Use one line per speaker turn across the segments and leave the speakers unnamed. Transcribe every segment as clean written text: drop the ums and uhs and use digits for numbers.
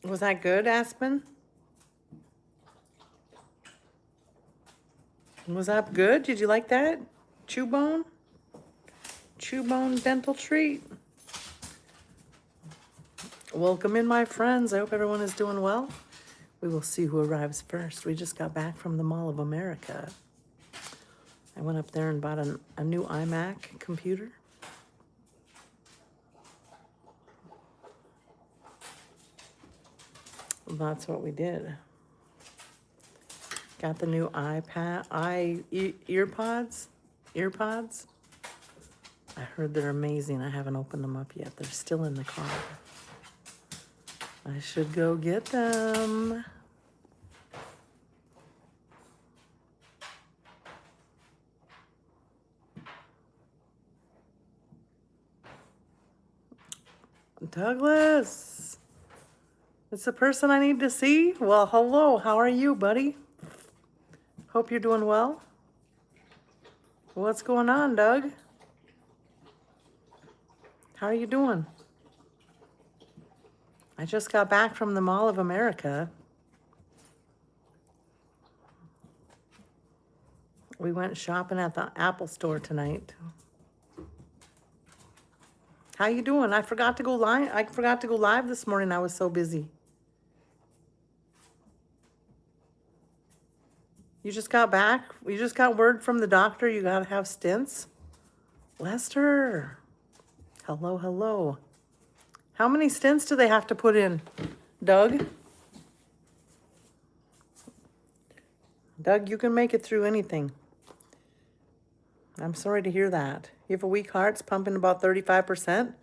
Was that good, Aspen? Was that good? Did you like that? Chew bone? Chew bone dental treat? Welcome in, my friends. I hope everyone is doing well. We will see who arrives first. We just got back from the Mall of America. I went up there and bought a new iMac computer. That's what we did. Got the new earpods. I heard they're amazing. I haven't opened them up yet. They're still in the car. I should go get them. Douglas, it's the person I need to see. Well, hello. How are you, buddy? Hope you're doing well. What's going on, Doug? How are you doing? I just got back from the Mall of America. We went shopping at the Apple store tonight. How you doing? I forgot to go live this morning. I was so busy. You just got back? You just got word from the doctor you gotta have stents? Lester. Hello, hello. How many stents do they have to put in, Doug? Doug, you can make it through anything. I'm sorry to hear that. You have a weak heart, it's pumping about 35%.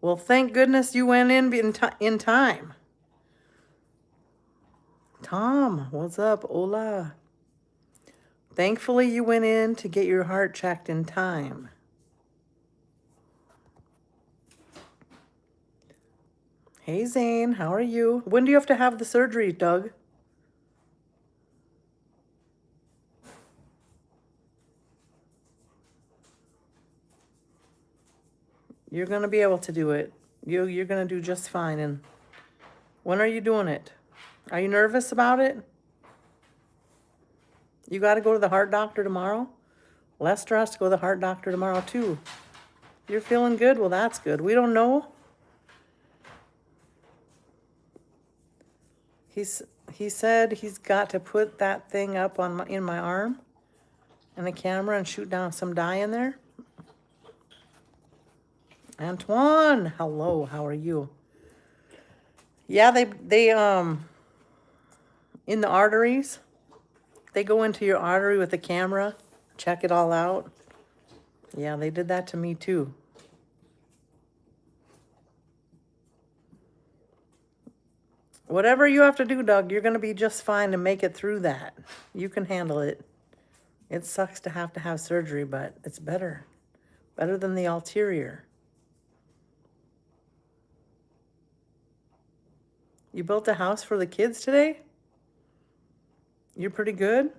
Well, thank goodness you went in time. Tom, what's up? Hola. Thankfully, you went in to get your heart checked in time. Hey, Zane, how are you? When do you have to have the surgery, Doug? You're going to be able to do it. You're going to do just fine. And when are you doing it? Are you nervous about it? You got to go to the heart doctor tomorrow? Lester has to go to the heart doctor tomorrow, too. You're feeling good? Well, that's good. We don't know. He said he's got to put that thing up in my arm and a camera and shoot down some dye in there. Antoine, hello, how are you? Yeah, they in the arteries, they go into your artery with the camera, check it all out. Yeah, they did that to me too. Whatever you have to do, Doug, you're gonna be just fine to make it through that. You can handle it. It sucks to have surgery, but it's better. Better than the ulterior. You built a house for the kids today? You're pretty good?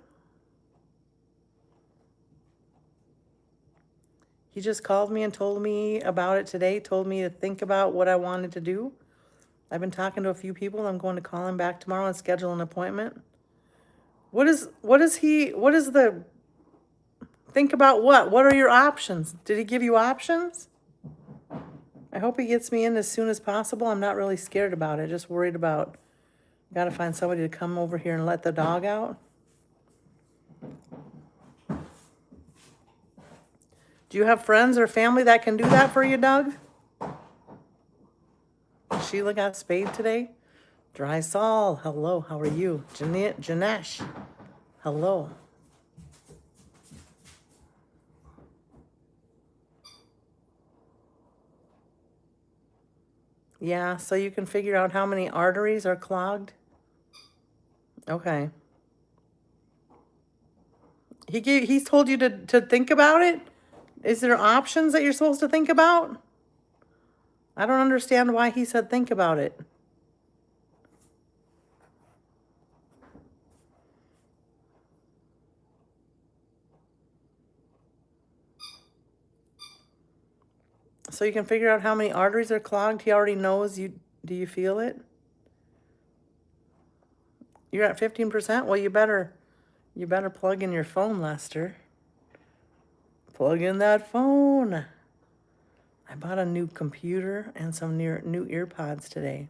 He just called me and told me about it today, told me to think about what I wanted to do. I've been talking to a few people. I'm going to call him back tomorrow and schedule an appointment. What is the, think about what? What are your options? Did he give you options? I hope he gets me in as soon as possible. I'm not really scared about it, just worried about, gotta find somebody to come over here and let the dog out. Do you have friends or family that can do that for you, Doug? Sheila got spayed today. Dry Sol, hello, how are you? Janesh, hello. Yeah, so you can figure out how many arteries are clogged. Okay. He's told you to think about it? Is there options that you're supposed to think about? I don't understand why he said think about it. So you can figure out how many arteries are clogged. He already knows you. Do you feel it? You're at 15%? Well, you better plug in your phone, Lester. Plug in that phone. I bought a new computer and some new earpods today.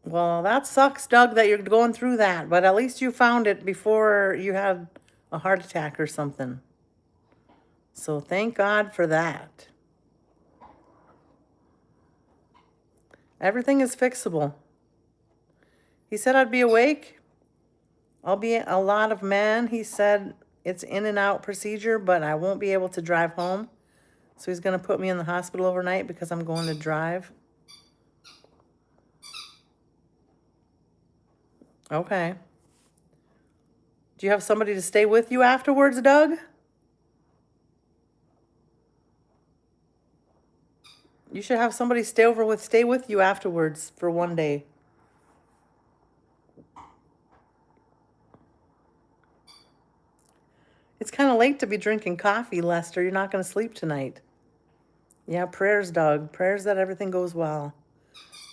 Well, that sucks, Doug, that you're going through that, but at least you found it before you had a heart attack or something. So thank God for that. Everything is fixable. He said I'd be awake. I'll be a lot of man. He said it's in and out procedure, but I won't be able to drive home. So he's going to put me in the hospital overnight because I'm going to drive. Okay. Do you have somebody to stay with you afterwards, Doug? You should have somebody stay with you afterwards for one day. It's kind of late to be drinking coffee, Lester. You're not going to sleep tonight. Yeah, prayers, Doug. Prayers that everything goes well.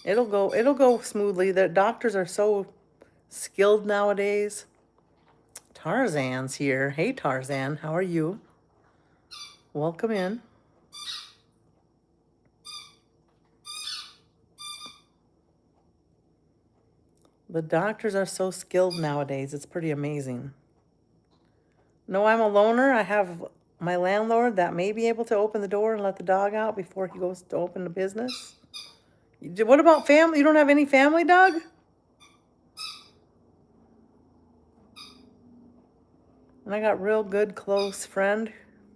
It'll go smoothly. The doctors are so skilled nowadays. Tarzan's here. Hey, Tarzan, how are you? Welcome in. The doctors are so skilled nowadays. It's pretty amazing. No, I'm a loner. I have my landlord that may be able to open the door and let the dog out before he goes to open the business. What about family? You don't have any family, Doug? And I got real good close friend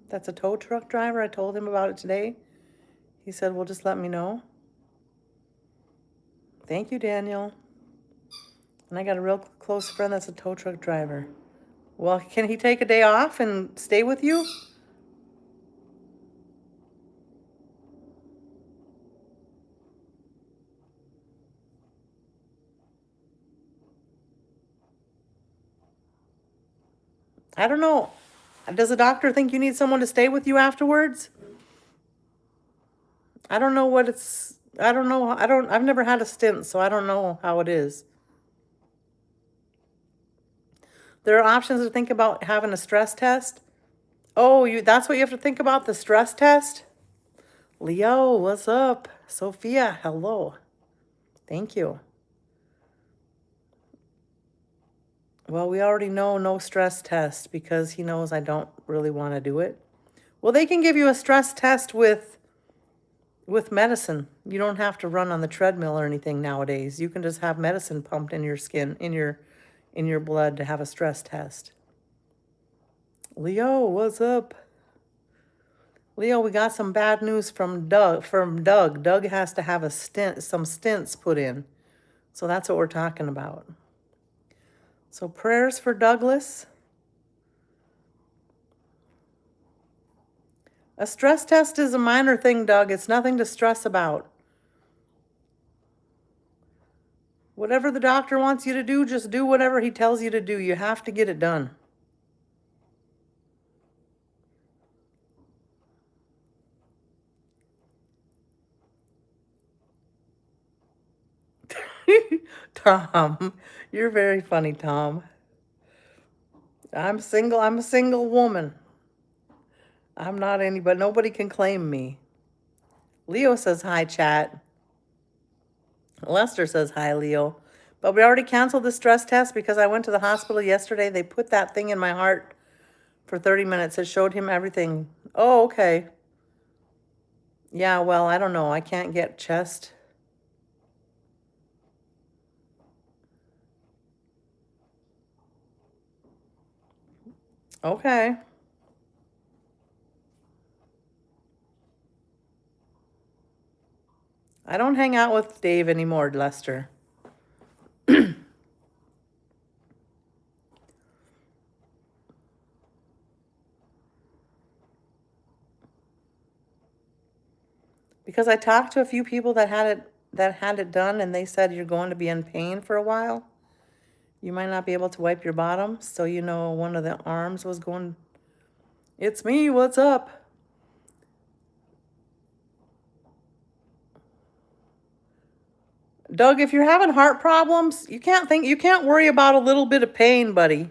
that's a tow truck driver. I told him about it today. He said, well, just let me know. Thank you, Daniel. And I got a real close friend that's a tow truck driver. Well, can he take a day off and stay with you? I don't know. Does the doctor think you need someone to stay with you afterwards? I don't know what it's, I don't know. I've never had a stint, so I don't know how it is. There are options to think about having a stress test. Oh, that's what you have to think about, the stress test? Leo, what's up? Sophia, hello. Thank you. Well, we already know no stress test because he knows I don't really want to do it. Well, they can give you a stress test with medicine. You don't have to run on the treadmill or anything nowadays. You can just have medicine pumped in your skin, in your blood to have a stress test. Leo, what's up? Leo, we got some bad news from Doug. Doug has to have some stents put in. So that's what we're talking about. So prayers for Douglas. A stress test is a minor thing, Doug. It's nothing to stress about. Whatever the doctor wants you to do, just do whatever he tells you to do. You have to get it done. Tom, you're very funny, Tom. I'm single. I'm a single woman. I'm not anybody. Nobody can claim me. Leo says hi, chat. Lester says hi, Leo. But we already canceled the stress test because I went to the hospital yesterday. They put that thing in my heart for 30 minutes. It showed him everything. Oh, okay. Yeah, well, I don't know. I can't get chest. Okay. I don't hang out with Dave anymore, Lester. Because I talked to a few people that had it done, and they said you're going to be in pain for a while. You might not be able to wipe your bottom, so you know one of the arms was going. It's me, what's up? Doug, if you're having heart problems, you can't worry about a little bit of pain, buddy.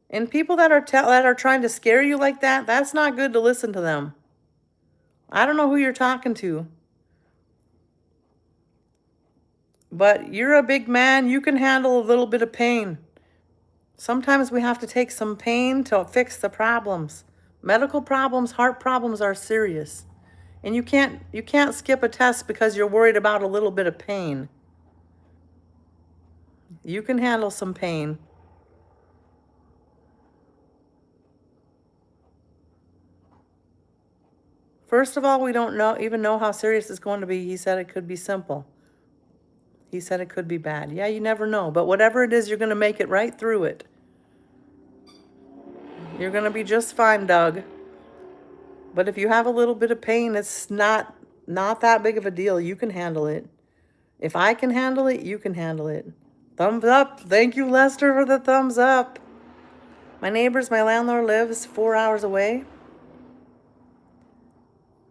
And people that are trying to scare you like that, that's not good to listen to them. I don't know who you're talking to. But you're a big man, you can handle a little bit of pain. Sometimes we have to take some pain to fix the problems. Medical problems, heart problems are serious. And you can't skip a test because you're worried about a little bit of pain. You can handle some pain. First of all, we don't even know how serious it's going to be. He said it could be simple. He said it could be bad. Yeah, you never know. But whatever it is, you're going to make it right through it. You're going to be just fine, Doug. But if you have a little bit of pain, it's not that big of a deal. You can handle it. If I can handle it, you can handle it. Thumbs up. Thank you, Lester, for the thumbs up. My landlord lives 4 hours away.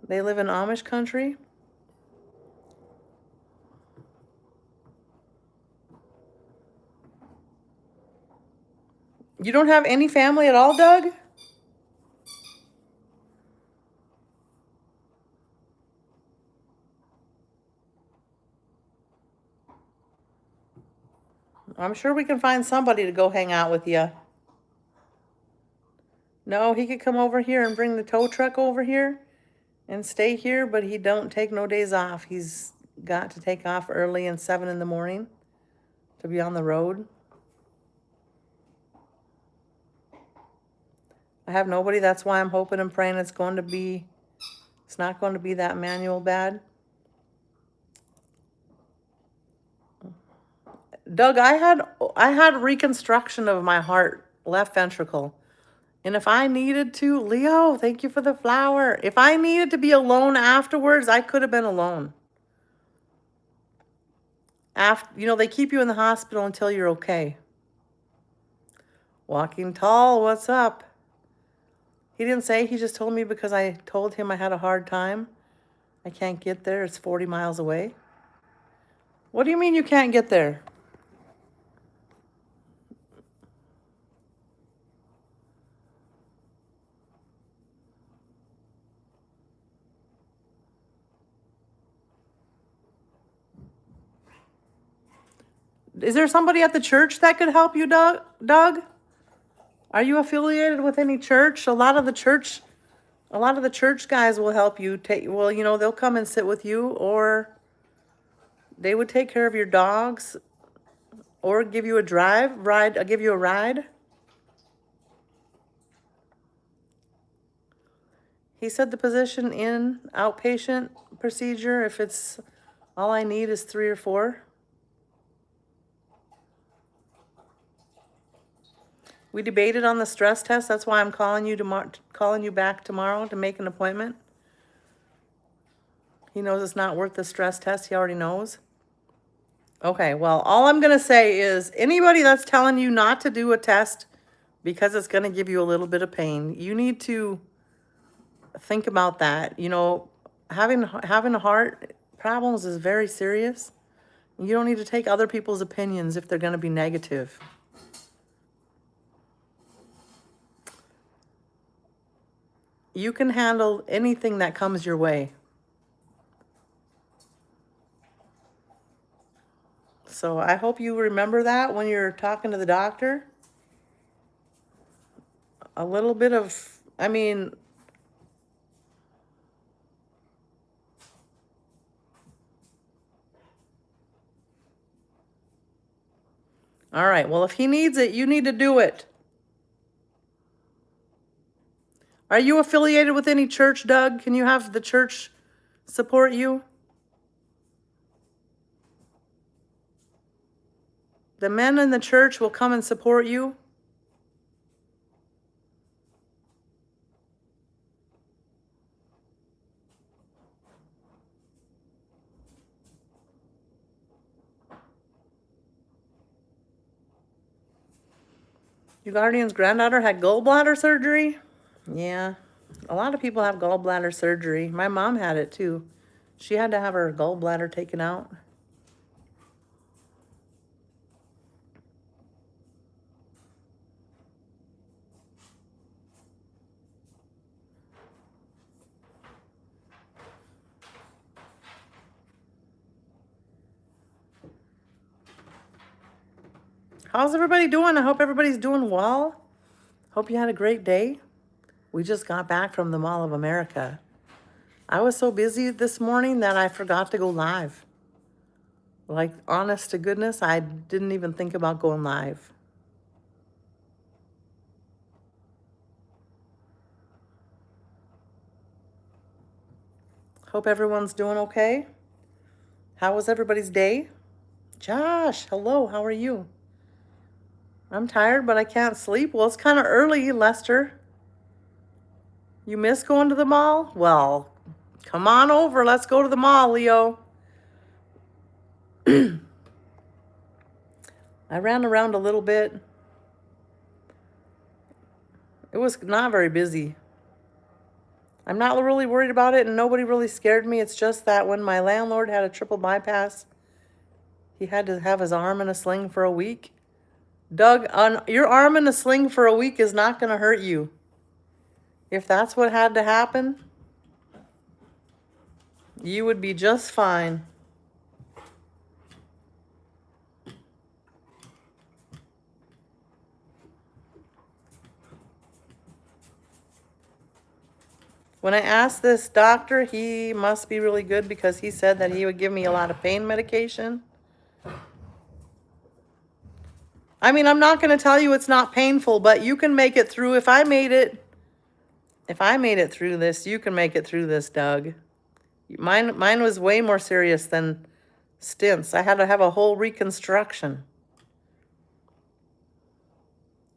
They live in Amish country. You don't have any family at all, Doug? I'm sure we can find somebody to go hang out with you. No, he could come over here and bring the tow truck over here and stay here, but he don't take no days off. He's got to take off early and 7 in the morning to be on the road. I have nobody. That's why I'm hoping and praying it's not going to be that manual bad. Doug, I had reconstruction of my heart, left ventricle. And if I needed to, Leo, thank you for the flower. If I needed to be alone afterwards, I could have been alone. They keep you in the hospital until you're okay. Walking Tall, what's up? He didn't say, he just told me because I told him I had a hard time. I can't get there, it's 40 miles away. What do you mean you can't get there? Is there somebody at the church that could help you, Doug? Are you affiliated with any church? A lot of the church guys will help you they'll come and sit with you, or they would take care of your dogs, or give you a give you a ride. He said the position in outpatient procedure, if it's all I need is 3 or 4. We debated on the stress test. That's why I'm calling you back tomorrow to make an appointment. He knows it's not worth the stress test. He already knows. Okay, well, all I'm going to say is anybody that's telling you not to do a test because it's going to give you a little bit of pain, you need to think about that. Having heart problems is very serious. You don't need to take other people's opinions if they're going to be negative. You can handle anything that comes your way. So I hope you remember that when you're talking to the doctor. A little bit of, all right, well, if he needs it, you need to do it. Are you affiliated with any church, Doug? Can you have the church support you? The men in the church will come and support you. Your guardian's granddaughter had gallbladder surgery? Yeah, a lot of people have gallbladder surgery. My mom had it too. She had to have her gallbladder taken out. How's everybody doing? I hope everybody's doing well. Hope you had a great day. We just got back from the Mall of America. I was so busy this morning that I forgot to go live. Like, honest to goodness, I didn't even think about going live. Hope everyone's doing okay. How was everybody's day? Josh, hello, how are you? I'm tired, but I can't sleep. Well, it's kind of early, Lester. You miss going to the mall? Well, come on over. Let's go to the mall, Leo. I ran around a little bit. It was not very busy. I'm not really worried about it, and nobody really scared me. It's just that when my landlord had a triple bypass, he had to have his arm in a sling for a week. Doug, your arm in a sling for a week is not going to hurt you. If that's what had to happen, you would be just fine. When I asked this doctor, he must be really good because he said that he would give me a lot of pain medication. I mean, I'm not going to tell you it's not painful, but you can make it through. If I made it through this, you can make it through this, Doug. Mine was way more serious than stents. I had to have a whole reconstruction.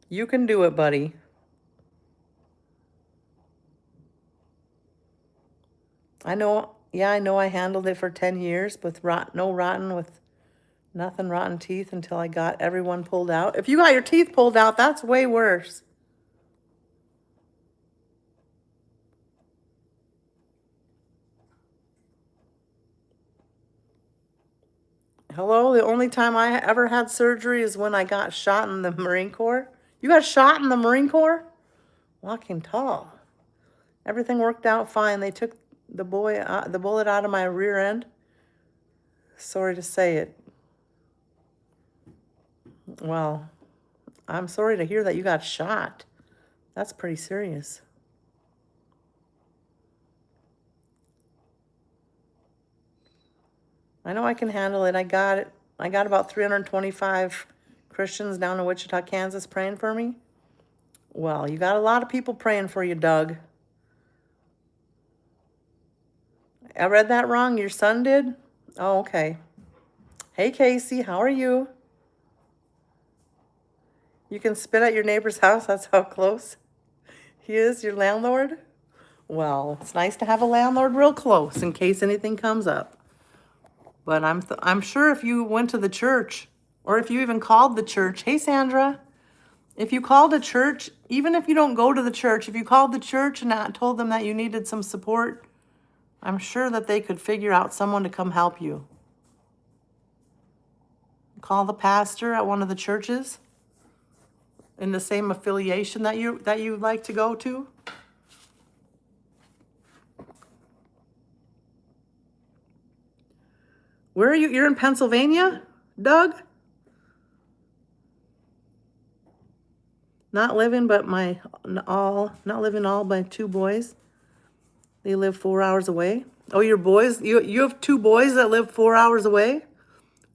You can do it, buddy. I know, yeah, I know I handled it for 10 years with nothing rotten teeth until I got everyone pulled out. If you got your teeth pulled out, that's way worse. Hello, the only time I ever had surgery is when I got shot in the Marine Corps. You got shot in the Marine Corps? Walking tall. Everything worked out fine. They took the bullet out of my rear end. Sorry to say it. Well, I'm sorry to hear that you got shot. That's pretty serious. I know I can handle it. I got it. I got about 325 Christians down in Wichita, Kansas praying for me. Well, you got a lot of people praying for you, Doug. I read that wrong. Your son did? Oh, okay. Hey, Casey, how are you? You can spit at your neighbor's house. That's how close he is, your landlord? Well, it's nice to have a landlord real close in case anything comes up. But I'm sure if you went to the church, or if you even called the church, hey, Sandra, if you called a church, even if you don't go to the church, if you called the church and told them that you needed some support, I'm sure that they could figure out someone to come help you. Call the pastor at one of the churches in the same affiliation that you like to go to. Where are you? You're in Pennsylvania, Doug? Not living all my two boys. They live 4 hours away. Oh, your boys? You have two boys that live 4 hours away?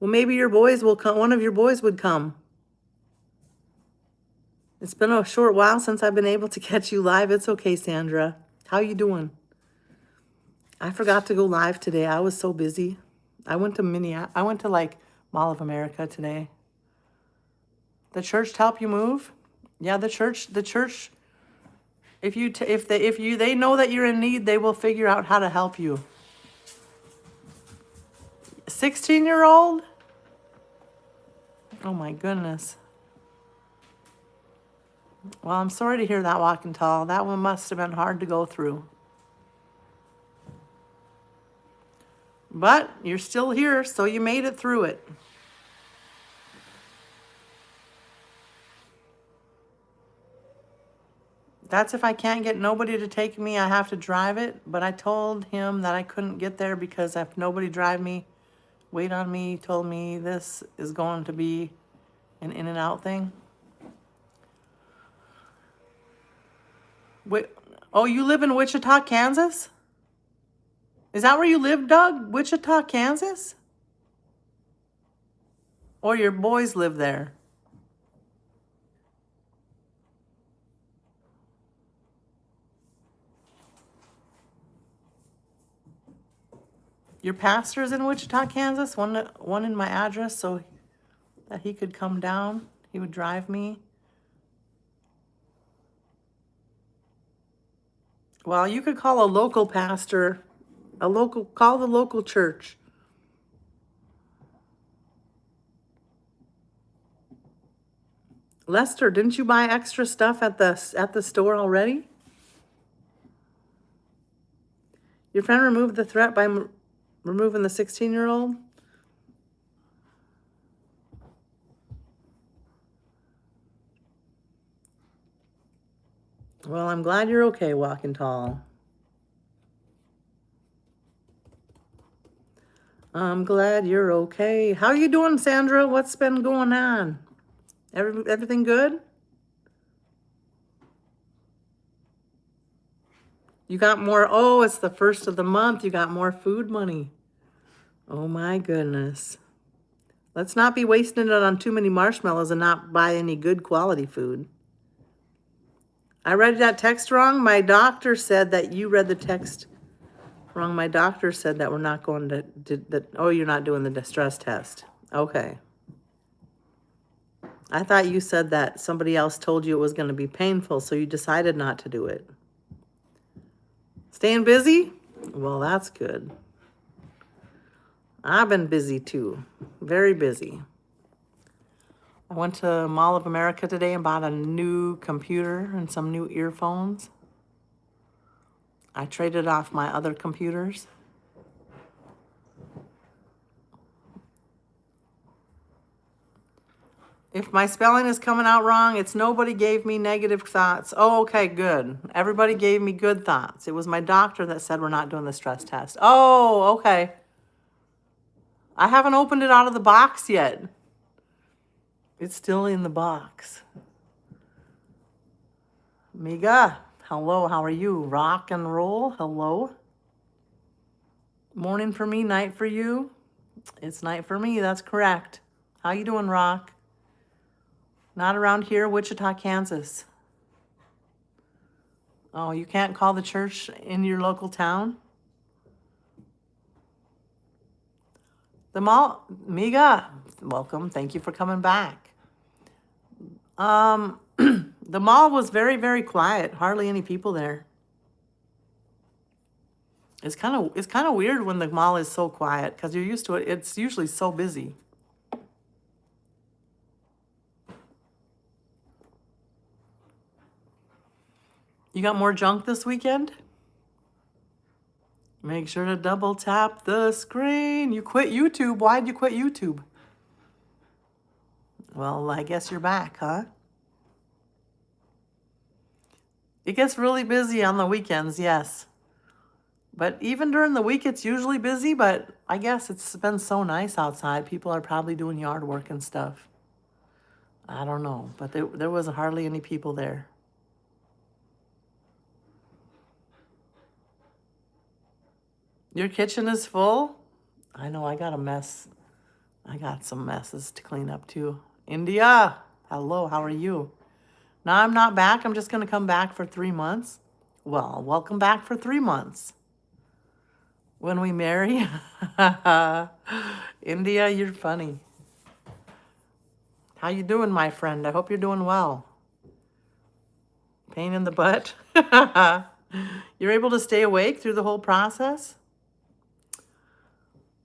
Well, maybe your boys will come. One of your boys would come. It's been a short while since I've been able to catch you live. It's okay, Sandra. How you doing? I forgot to go live today. I was so busy. I went to Mall of America today. The church to help you move? Yeah, the church. If they know that you're in need, they will figure out how to help you. 16-year-old? Oh my goodness. Well, I'm sorry to hear that, walking tall. That one must have been hard to go through. But you're still here, so you made it through it. That's if I can't get nobody to take me, I have to drive it. But I told him that I couldn't get there because if nobody drive me, wait on me, he told me this is going to be an in and out thing. Wait, oh, you live in Wichita, Kansas? Is that where you live, Doug? Wichita, Kansas? Or your boys live there? Your pastor's in Wichita, Kansas? One in my address so that he could come down. He would drive me. Well, you could call a local pastor, call the local church. Lester, didn't you buy extra stuff at the store already? Your friend removed the threat by removing the 16-year-old? Well, I'm glad you're okay, walking tall. I'm glad you're okay. How you doing, Sandra? What's been going on? Everything good? You got more, oh, it's the first of the month. You got more food money. Oh my goodness. Let's not be wasting it on too many marshmallows and not buy any good quality food. I read that text wrong. My doctor said that you read the text wrong. My doctor said that we're not going to oh, you're not doing the distress test. Okay. I thought you said that somebody else told you it was going to be painful, so you decided not to do it. Staying busy? Well, that's good. I've been busy too. Very busy. I went to Mall of America today and bought a new computer and some new earphones. I traded off my other computers. If my spelling is coming out wrong, it's nobody gave me negative thoughts. Oh, okay, good. Everybody gave me good thoughts. It was my doctor that said we're not doing the stress test. Oh, okay. I haven't opened it out of the box yet. It's still in the box. Miga, hello, how are you? Rock and roll, hello. Morning for me, night for you. It's night for me, that's correct. How you doing, Rock? Not around here, Wichita, Kansas. Oh, you can't call the church in your local town? The mall, Miga, welcome. Thank you for coming back. The mall was very, very quiet. Hardly any people there. It's kind of weird when the mall is so quiet because you're used to it. It's usually so busy. You got more junk this weekend? Make sure to double tap the screen. You quit YouTube. Why'd you quit YouTube? Well, I guess you're back, huh? It gets really busy on the weekends, yes. But even during the week, it's usually busy, but I guess it's been so nice outside. People are probably doing yard work and stuff. I don't know, but there wasn't hardly any people there. Your kitchen is full? I know, I got a mess. I got some messes to clean up too. India, hello, how are you? No, I'm not back. I'm just going to come back for 3 months. Well, welcome back for 3 months. When we marry? India, you're funny. How you doing, my friend? I hope you're doing well. Pain in the butt? You're able to stay awake through the whole process?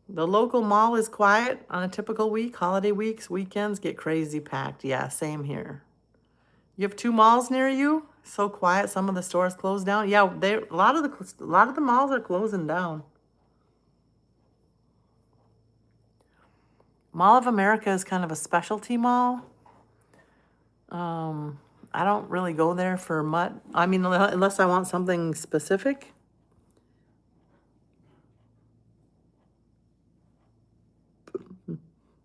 The local mall is quiet on a typical week. Holiday weeks, weekends get crazy packed. Yeah, same here. You have 2 malls near you? So quiet. Some of the stores closed down. Yeah, a lot of the malls are closing down. Mall of America is kind of a specialty mall. I don't really go there for much. I mean, unless I want something specific.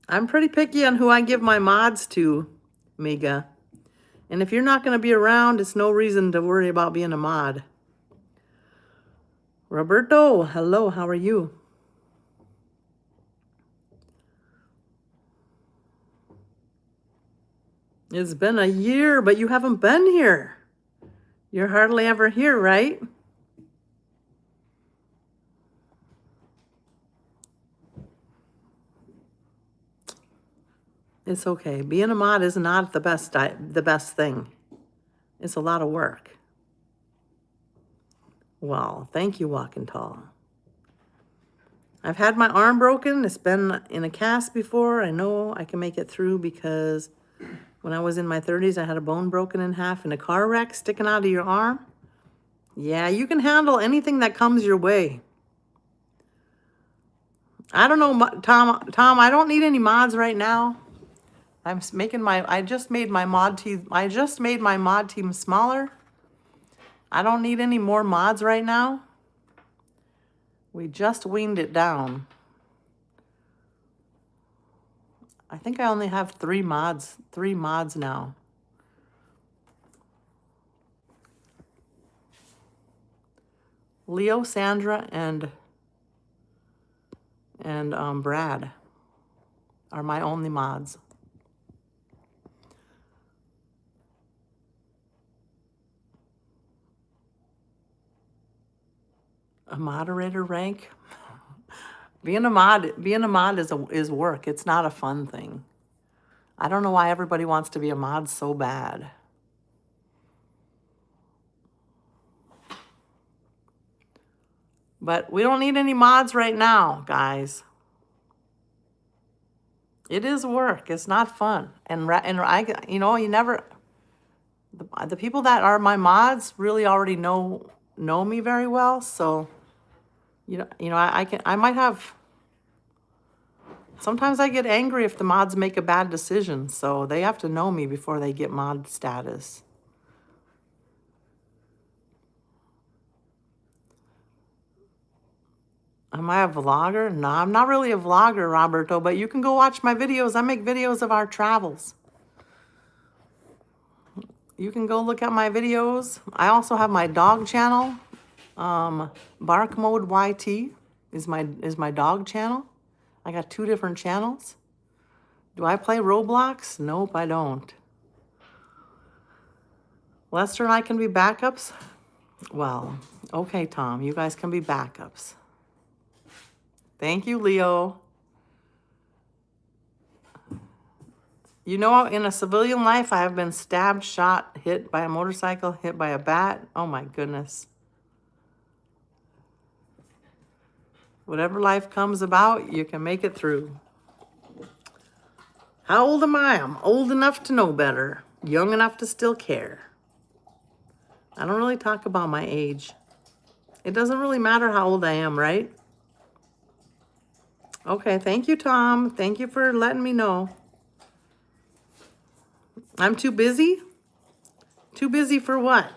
I'm pretty picky on who I give my mods to, Mega. And if you're not going to be around, it's no reason to worry about being a mod. Roberto, hello, how are you? It's been a year, but you haven't been here. You're hardly ever here, right? It's okay. Being a mod is not the best thing. It's a lot of work. Well, thank you, Walking Tall. I've had my arm broken. It's been in a cast before. I know I can make it through because when I was in my 30s, I had a bone broken in half in a car wreck sticking out of your arm. Yeah, you can handle anything that comes your way. I don't know, Tom, I don't need any mods right now. I just made my mod team smaller. I don't need any more mods right now. We just weaned it down. I think I only have three mods now. Leo, Sandra, and Brad are my only mods. A moderator rank? Being a mod is work. It's not a fun thing. I don't know why everybody wants to be a mod so bad. But we don't need any mods right now, guys. It is work. It's not fun. And I, you know, the people that are my mods really already know me very well. So, I might have, sometimes I get angry if the mods make a bad decision. So they have to know me before they get mod status. Am I a vlogger? No, I'm not really a vlogger, Roberto, but you can go watch my videos. I make videos of our travels. You can go look at my videos. I also have my dog channel. Bark Mode YT is my dog channel. I got 2 different channels. Do I play Roblox? Nope, I don't. Lester and I can be backups? Well, okay, Tom, you guys can be backups. Thank you, Leo. You know, in a civilian life, I have been stabbed, shot, hit by a motorcycle, hit by a bat. Oh my goodness. Whatever life comes about, you can make it through. How old am I? I'm old enough to know better, young enough to still care. I don't really talk about my age. It doesn't really matter how old I am, right? Okay, thank you, Tom. Thank you for letting me know. I'm too busy? Too busy for what?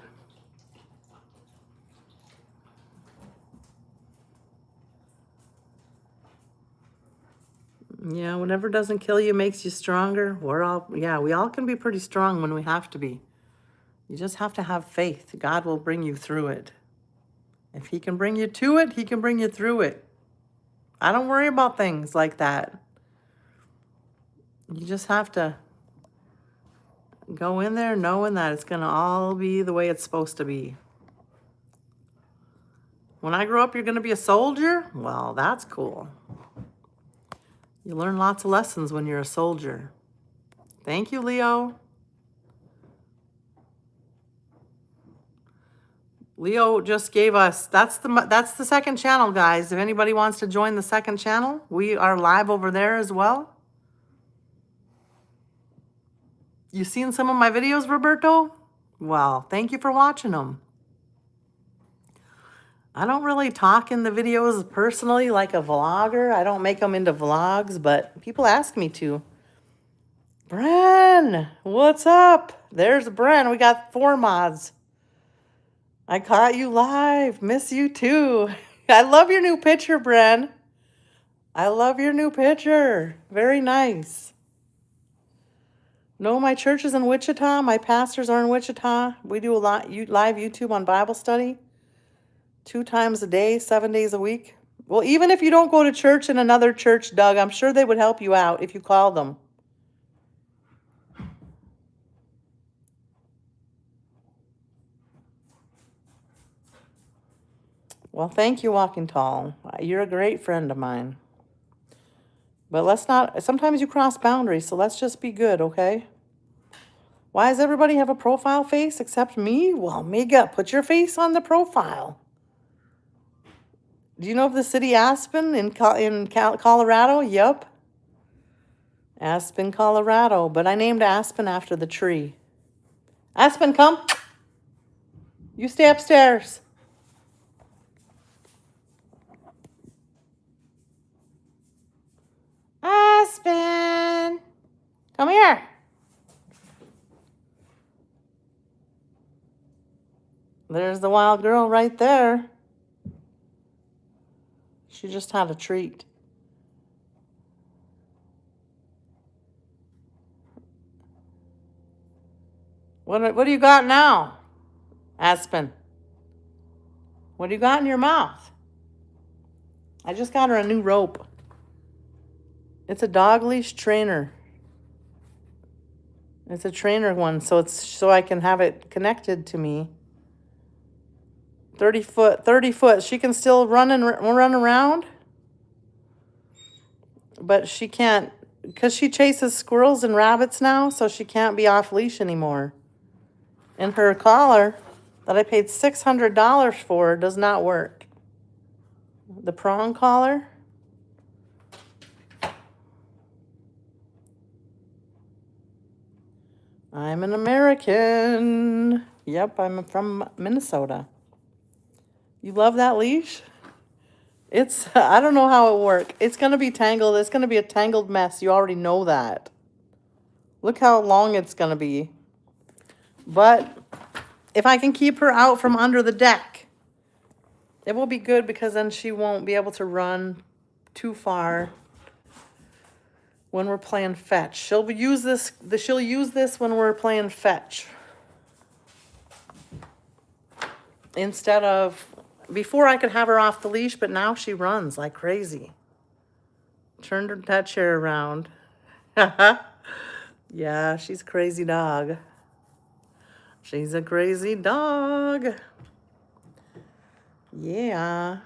Yeah, whatever doesn't kill you makes you stronger. We all can be pretty strong when we have to be. You just have to have faith. God will bring you through it. If he can bring you to it, he can bring you through it. I don't worry about things like that. You just have to go in there knowing that it's going to all be the way it's supposed to be. When I grow up, you're going to be a soldier? Well, that's cool. You learn lots of lessons when you're a soldier. Thank you, Leo. Leo just gave us, that's the second channel, guys. If anybody wants to join the second channel, we are live over there as well. You seen some of my videos, Roberto? Well, thank you for watching them. I don't really talk in the videos personally like a vlogger. I don't make them into vlogs, but people ask me to. Bren, what's up? There's Bren. We got 4 mods. I caught you live. Miss you too. I love your new picture, Bren. I love your new picture. Very nice. No, my church is in Wichita. My pastors are in Wichita. We do a lot live YouTube on Bible study 2 times a day, 7 days a week. Well, even if you don't go to church in another church, Doug, I'm sure they would help you out if you call them. Well, thank you, Walking Tall. You're a great friend of mine. But let's not, sometimes you cross boundaries, so let's just be good, okay? Why does everybody have a profile face except me? Well, Mega, put your face on the profile. Do you know of the city Aspen in Colorado? Yup. Aspen, Colorado. But I named Aspen after the tree. Aspen, come. You stay upstairs. Aspen, come here. There's the wild girl right there. She just had a treat. What do you got now, Aspen? What do you got in your mouth? I just got her a new rope. It's a dog leash trainer. It's a trainer one, so I can have it connected to me. 30 foot. She can still run around, but she can't, because she chases squirrels and rabbits now, so she can't be off leash anymore. And her collar that I paid $600 for does not work. The prong collar. I'm an American. Yep, I'm from Minnesota. You love that leash? I don't know how it works. It's going to be tangled. It's going to be a tangled mess. You already know that. Look how long it's going to be. But if I can keep her out from under the deck, it will be good, because then she won't be able to run too far when we're playing fetch. She'll use this when we're playing fetch. Instead of, before I could have her off the leash, but now she runs like crazy. Turned that chair around. Yeah, she's a crazy dog. She's a crazy dog. Yeah.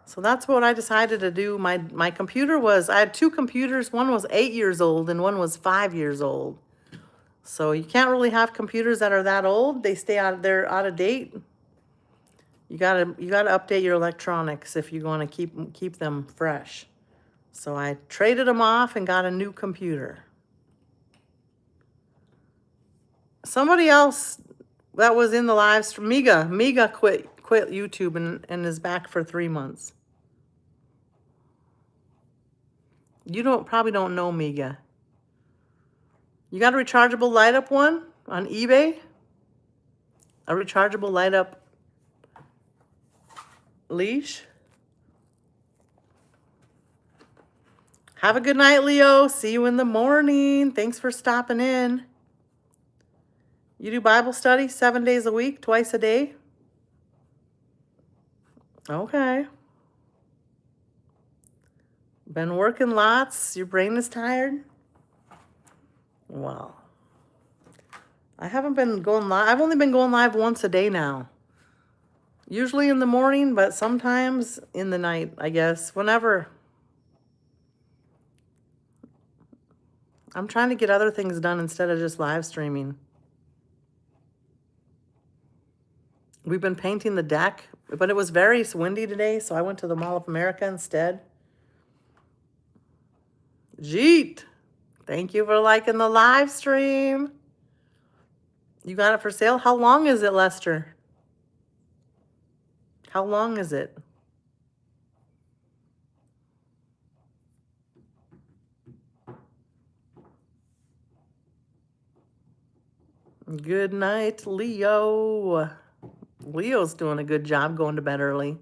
So that's what I decided to do. My computer I had 2 computers. One was 8 years old and one was 5 years old. So you can't really have computers that are that old. They're out of date. You gotta update your electronics if you want to keep them fresh. So I traded them off and got a new computer. Somebody else that was in the live stream, Mega quit YouTube and is back for 3 months. You probably don't know Mega. You got a rechargeable light up one on eBay? A rechargeable light up leash? Have a good night, Leo. See you in the morning. Thanks for stopping in. You do Bible study 7 days a week, twice a day? Okay. Been working lots? Your brain is tired? Well, I haven't been going live. I've only been going live once a day now. Usually in the morning, but sometimes in the night, I guess. Whenever. I'm trying to get other things done instead of just live streaming. We've been painting the deck, but it was very windy today, so I went to the Mall of America instead. Jeet, thank you for liking the live stream. You got it for sale? How long is it, Lester? How long is it? Good night, Leo. Leo's doing a good job going to bed early.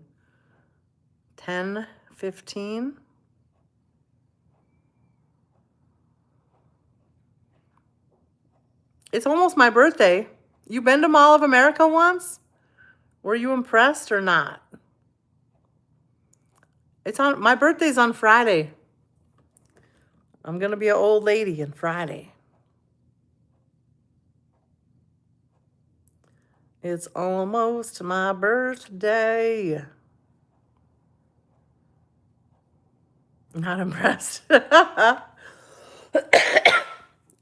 10:15. It's almost my birthday. You been to Mall of America once? Were you impressed or not? My birthday's on Friday. I'm gonna be an old lady on Friday. It's almost my birthday. Not impressed.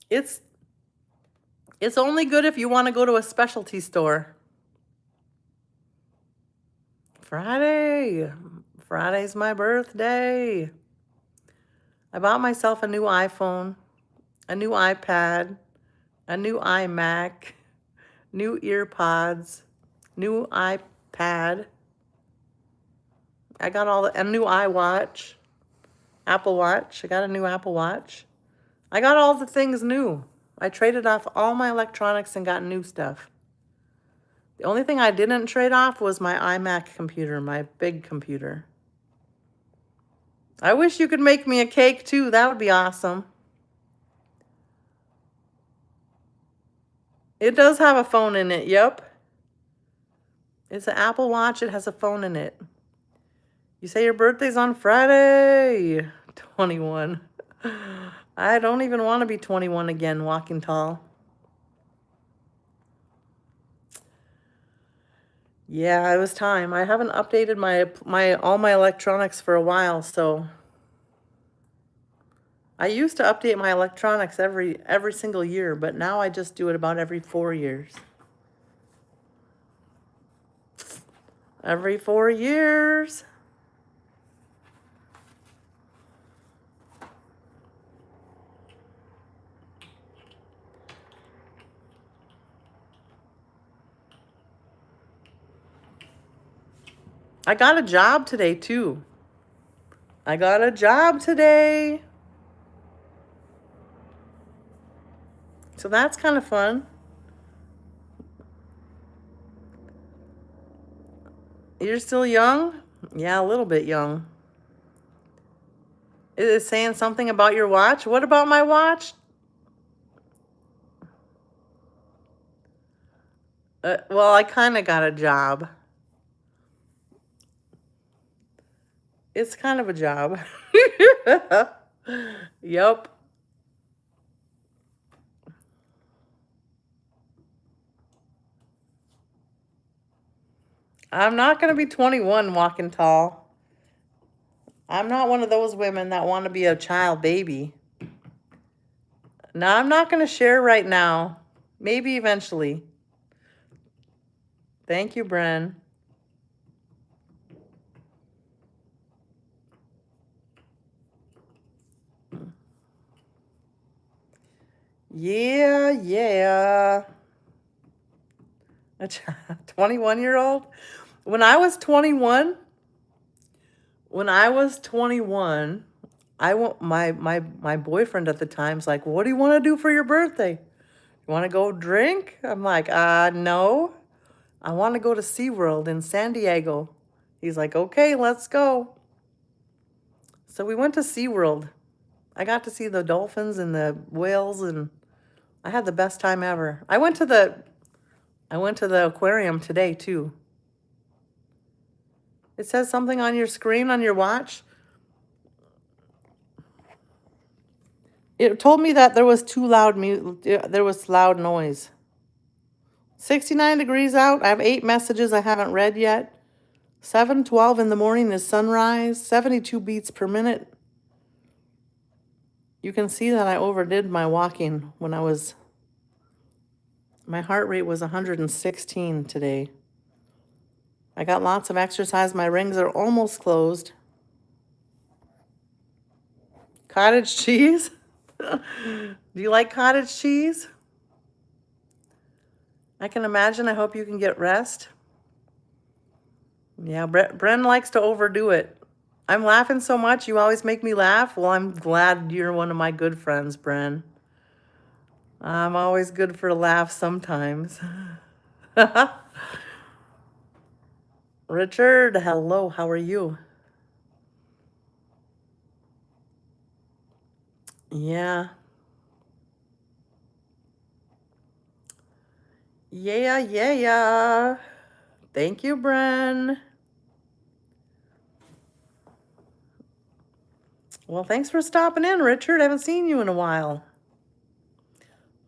It's only good if you want to go to a specialty store. Friday's my birthday. I bought myself a new iPhone, a new iPad, a new iMac, new earpods, new iPad. I got a new iWatch, Apple Watch. I got a new Apple Watch. I got all the things new. I traded off all my electronics and got new stuff. The only thing I didn't trade off was my iMac computer, my big computer. I wish you could make me a cake too. That would be awesome. It does have a phone in it, yep. It's an Apple Watch, it has a phone in it. You say your birthday's on Friday. 21. I don't even want to be 21 again, walking tall. Yeah, it was time. I haven't updated all my electronics for a while, so I used to update my electronics every single year, but now I just do it about every 4 years. Every 4 years. I got a job today too. I got a job today. So that's kind of fun. You're still young? Yeah, a little bit young. Is it saying something about your watch? What about my watch? Well, I kind of got a job. It's kind of a job. Yep. I'm not going to be 21 walking tall. I'm not one of those women that want to be a child baby. No, I'm not going to share right now. Maybe eventually. Thank you, Bren. Yeah. A 21-year-old? When I was 21, my boyfriend at the time's like, "What do you want to do for your birthday? You want to go drink?" I'm like, no. I want to go to SeaWorld in San Diego. He's like, "Okay, let's go." So we went to SeaWorld. I got to see the dolphins and the whales, and I had the best time ever. I went to the aquarium today too. It says something on your screen on your watch. It told me that there was loud noise. 69 degrees out. I have 8 messages I haven't read yet. 7:12 in the morning is sunrise. 72 beats per minute. You can see that I overdid my walking when my heart rate was 116 today. I got lots of exercise. My rings are almost closed. Cottage cheese? Do you like cottage cheese? I can imagine. I hope you can get rest. Yeah, Bren likes to overdo it. I'm laughing so much, you always make me laugh. Well, I'm glad you're one of my good friends, Bren. I'm always good for a laugh sometimes. Richard, hello, how are you? Yeah. Yeah, yeah, yeah. Thank you, Bren. Well, thanks for stopping in, Richard. I haven't seen you in a while.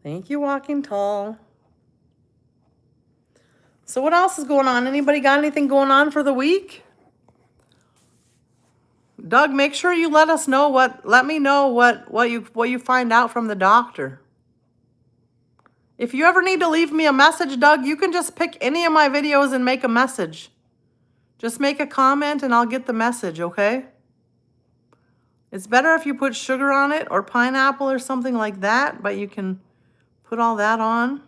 Thank you, Walking Tall. So what else is going on? Anybody got anything going on for the week? Doug, make sure you let us know let me know what you find out from the doctor. If you ever need to leave me a message, Doug, you can just pick any of my videos and make a message. Just make a comment and I'll get the message, okay? It's better if you put sugar on it or pineapple or something like that, but you can put all that on.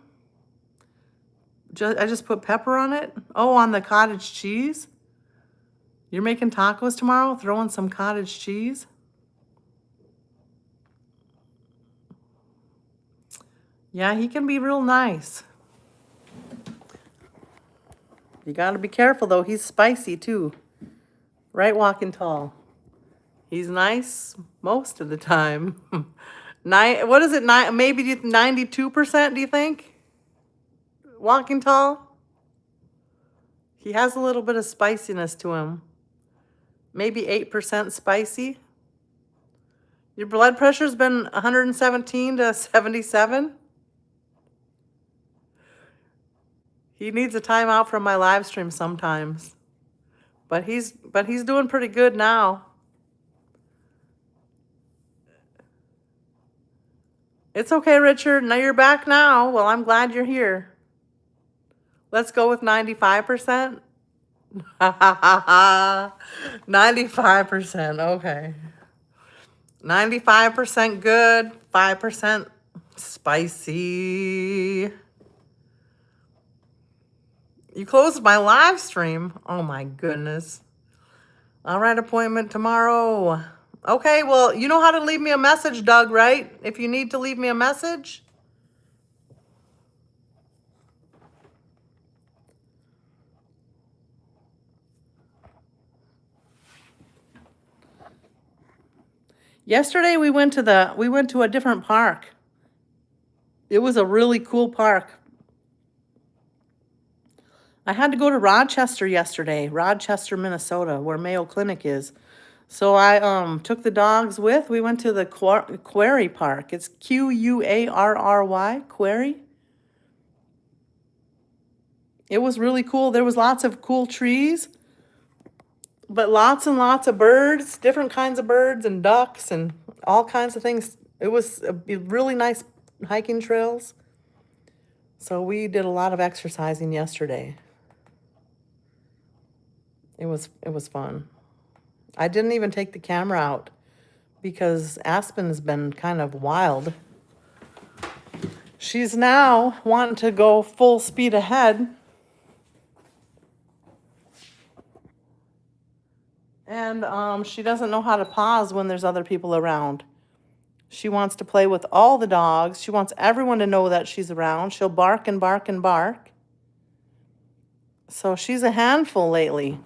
I just put pepper on it. Oh, on the cottage cheese. You're making tacos tomorrow? Throw in some cottage cheese? Yeah, he can be real nice. You gotta be careful though, he's spicy too. Right, Walking Tall? He's nice most of the time. What is it, maybe 92%, do you think? Walking Tall? He has a little bit of spiciness to him. Maybe 8% spicy. Your blood pressure's been 117 to 77? He needs a timeout from my live stream sometimes. But he's doing pretty good now. It's okay, Richard. Now you're back now. Well, I'm glad you're here. Let's go with 95%. 95%, okay. 95% good, 5% spicy. You closed my live stream. Oh my goodness. All right, appointment tomorrow. Okay, well, you know how to leave me a message, Doug, right? If you need to leave me a message. Yesterday we went to a different park. It was a really cool park. I had to go to Rochester yesterday, Rochester, Minnesota, where Mayo Clinic is. So I took the dogs with. We went to the Quarry Park. It's Quarry, Quarry. It was really cool. There was lots of cool trees, but lots and lots of birds, different kinds of birds and ducks and all kinds of things. It was really nice hiking trails. So we did a lot of exercising yesterday. It was fun. I didn't even take the camera out because Aspen has been kind of wild. She's now wanting to go full speed ahead. And she doesn't know how to pause when there's other people around. She wants to play with all the dogs. She wants everyone to know that she's around. She'll bark and bark and bark. So she's a handful lately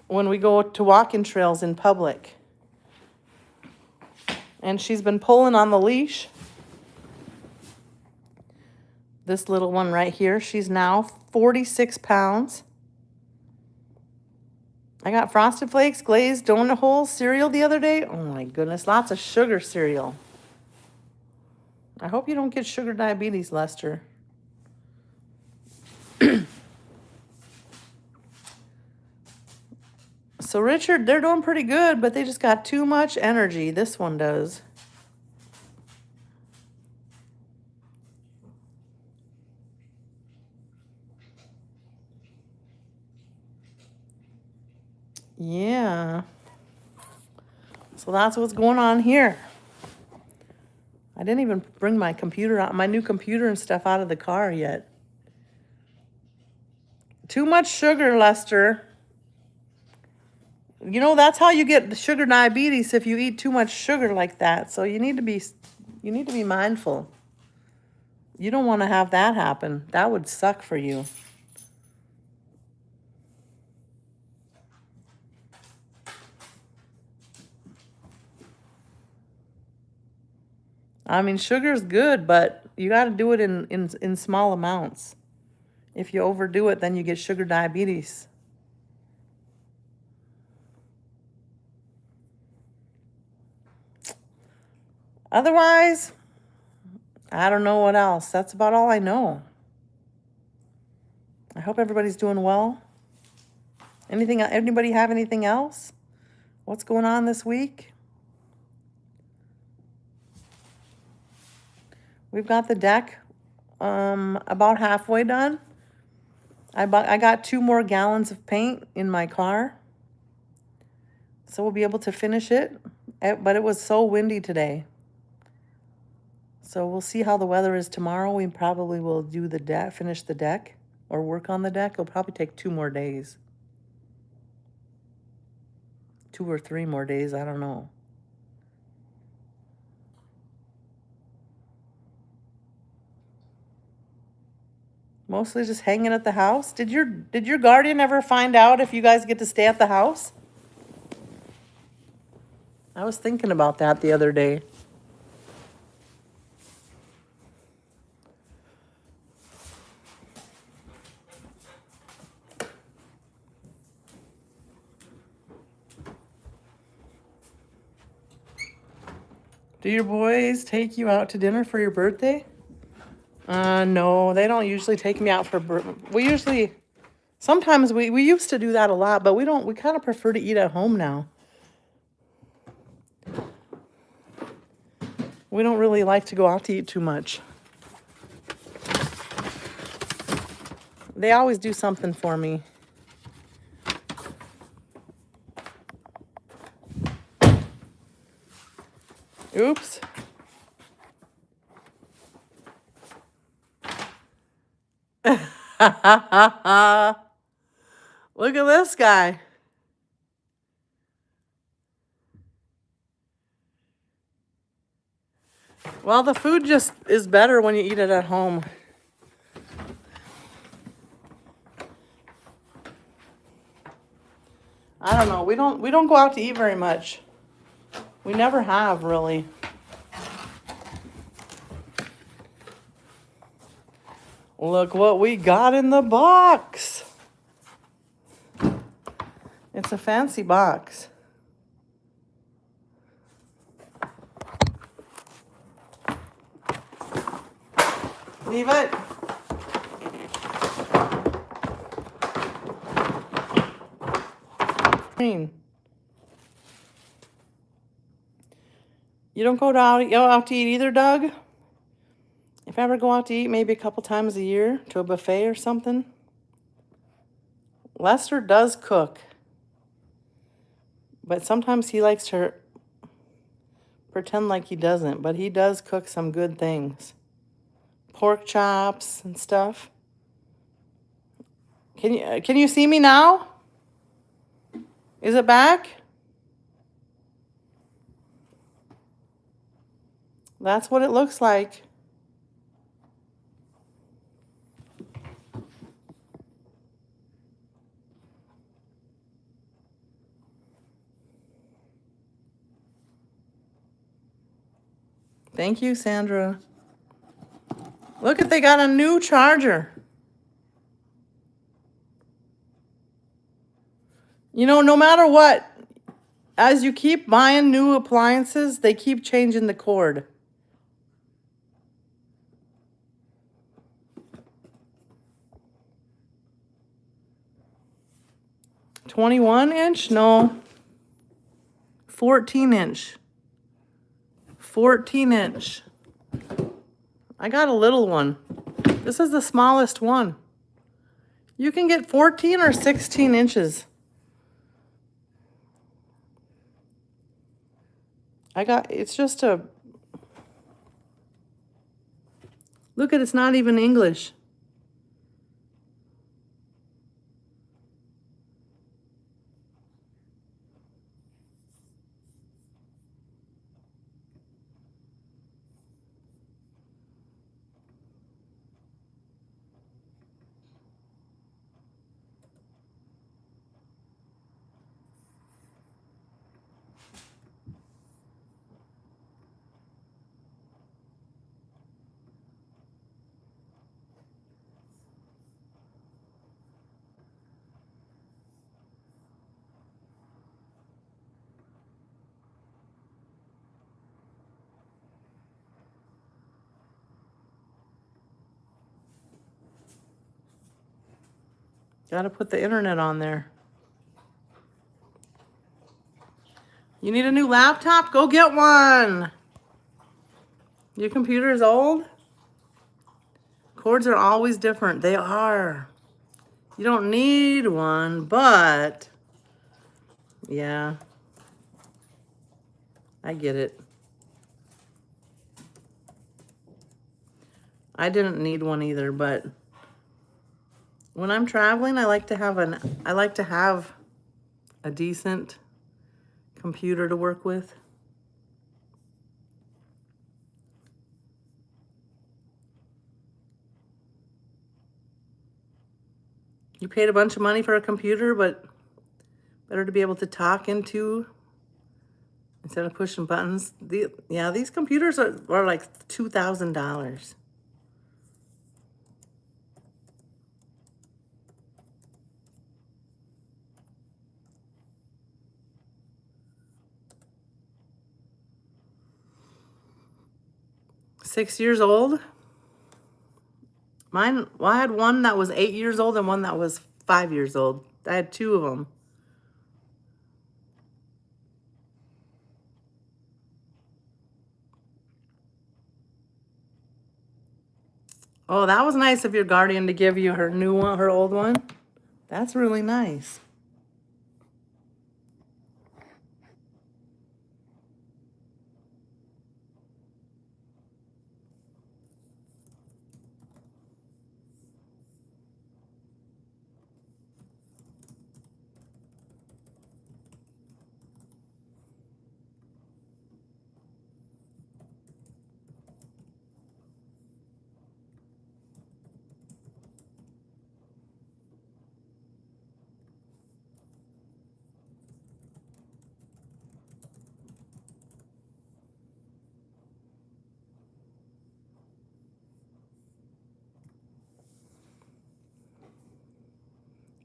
when we go to walking trails in public. And she's been pulling on the leash. This little one right here, she's now 46 pounds. I got Frosted Flakes, glazed donut holes cereal the other day. Oh my goodness, lots of sugar cereal. I hope you don't get sugar diabetes, Lester. So Richard, they're doing pretty good, but they just got too much energy. This one does. Yeah. So that's what's going on here. I didn't even bring my computer out, my new computer and stuff out of the car yet. Too much sugar, Lester. You know, that's how you get sugar diabetes, if you eat too much sugar like that. So you need to be mindful. You don't want to have that happen. That would suck for you. I mean, sugar's good, but you got to do it in small amounts. If you overdo it, then you get sugar diabetes. Otherwise, I don't know what else. That's about all I know. I hope everybody's doing well. Anybody have anything else? What's going on this week? We've got the deck about halfway done. I got 2 more gallons of paint in my car, so we'll be able to finish it. But it was so windy today. So we'll see how the weather is tomorrow. We probably will do the deck, finish the deck, or work on the deck. It'll probably take 2 more days. 2 or 3 more days, I don't know. Mostly just hanging at the house. Did your guardian ever find out if you guys get to stay at the house? I was thinking about that the other day. Do your boys take you out to dinner for your birthday? No, they don't usually take me out for sometimes we used to do that a lot, but we kind of prefer to eat at home now. We don't really like to go out to eat too much. They always do something for me. Oops. Look at this guy. Well, the food just is better when you eat it at home. I don't know. We don't go out to eat very much. We never have, really. Look what we got in the box. It's a fancy box. Leave it. You don't go out to eat either, Doug? If I ever go out to eat, maybe a couple times a year to a buffet or something. Lester does cook, but sometimes he likes to pretend like he doesn't, but he does cook some good things. Pork chops and stuff. Can you see me now? Is it back? That's what it looks like. Thank you, Sandra. Look, they got a new charger. You know, no matter what, as you keep buying new appliances, they keep changing the cord. $21-inch? No. 14-inch. 14-inch. I got a little one. This is the smallest one. You can get 14 or 16 inches. It's just a, look at, it's not even English. Gotta put the internet on there. You need a new laptop? Go get one. Your computer is old? Cords are always different. They are. You don't need one, but yeah, I get it. I didn't need one either, but when I'm traveling, I like to have a decent computer to work with. You paid a bunch of money for a computer, but better to be able to talk into instead of pushing buttons. These computers are like $2,000. $6 years old. Mine, well, I had one that was 8 years old and one that was 5 years old. I had two of them. Oh, that was nice of your guardian to give you her new one, her old one. That's really nice.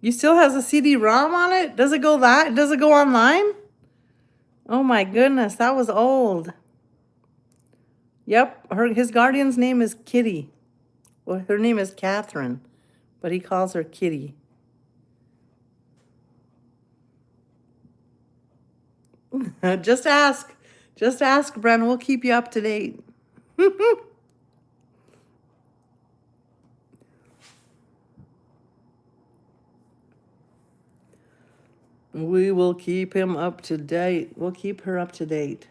You still has a CD-ROM on it? Does it go online? Oh my goodness, that was old. Yep, his guardian's name is Kitty. Well, her name is Catherine, but he calls her Kitty. Just ask, Bren. We'll keep you up to date. We will keep him up to date. We'll keep her up to date.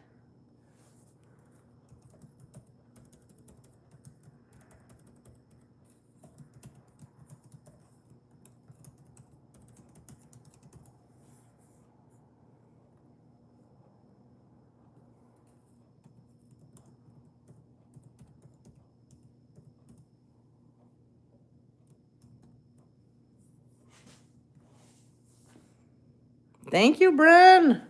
Thank you, Bren.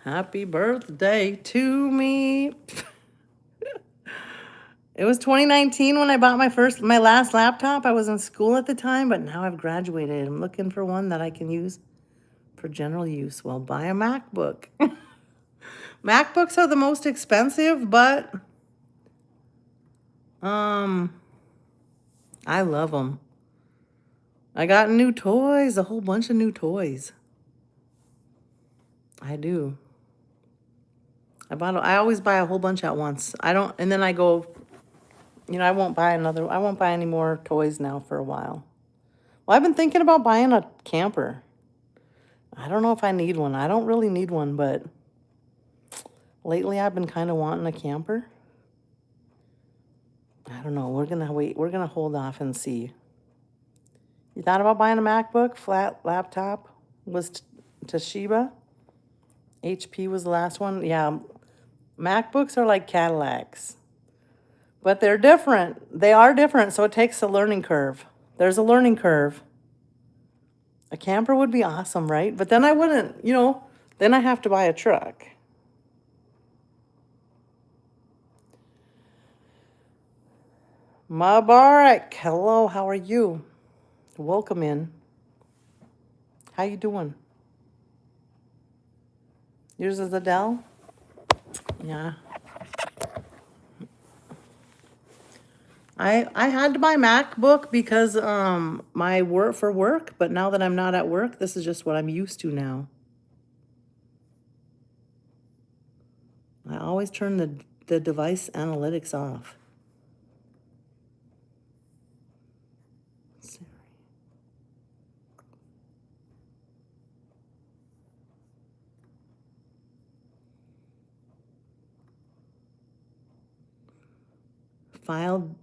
Happy birthday to me. It was 2019 when I bought my last laptop. I was in school at the time, but now I've graduated. I'm looking for one that I can use for general use. Well, buy a MacBook. MacBooks are the most expensive, but I love them. I got new toys, a whole bunch of new toys. I do. I always buy a whole bunch at once. And then I go, I won't buy any more toys now for a while. Well, I've been thinking about buying a camper. I don't know if I need one. I don't really need one, but lately I've been kind of wanting a camper. I don't know. We're going to wait. We're going to hold off and see. You thought about buying a MacBook? Flat laptop was Toshiba. HP was the last one. Yeah, MacBooks are like Cadillacs. But they're different. They are different, so it takes a learning curve. There's a learning curve. A camper would be awesome, right? But then I wouldn't, then I have to buy a truck. Mubarak, hello, how are you? Welcome in. How you doing? Yours is a Dell? Yeah. I had my MacBook because my work for work, but now that I'm not at work, this is just what I'm used to now. I always turn the device analytics off. File,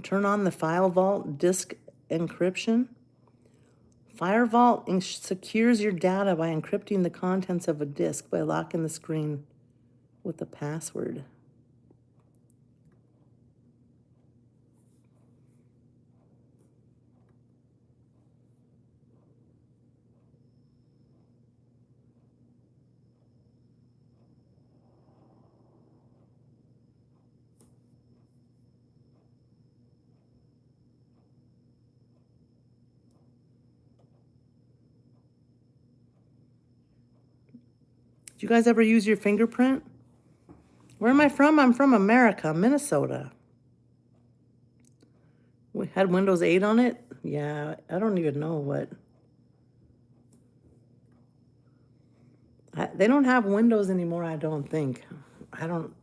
turn on the File Vault disk encryption. FireVault secures your data by encrypting the contents of a disk by locking the screen with a password. Do you guys ever use your fingerprint? Where am I from? I'm from America, Minnesota. We had Windows 8 on it? Yeah, I don't even know what. They don't have Windows anymore, I don't think. I don't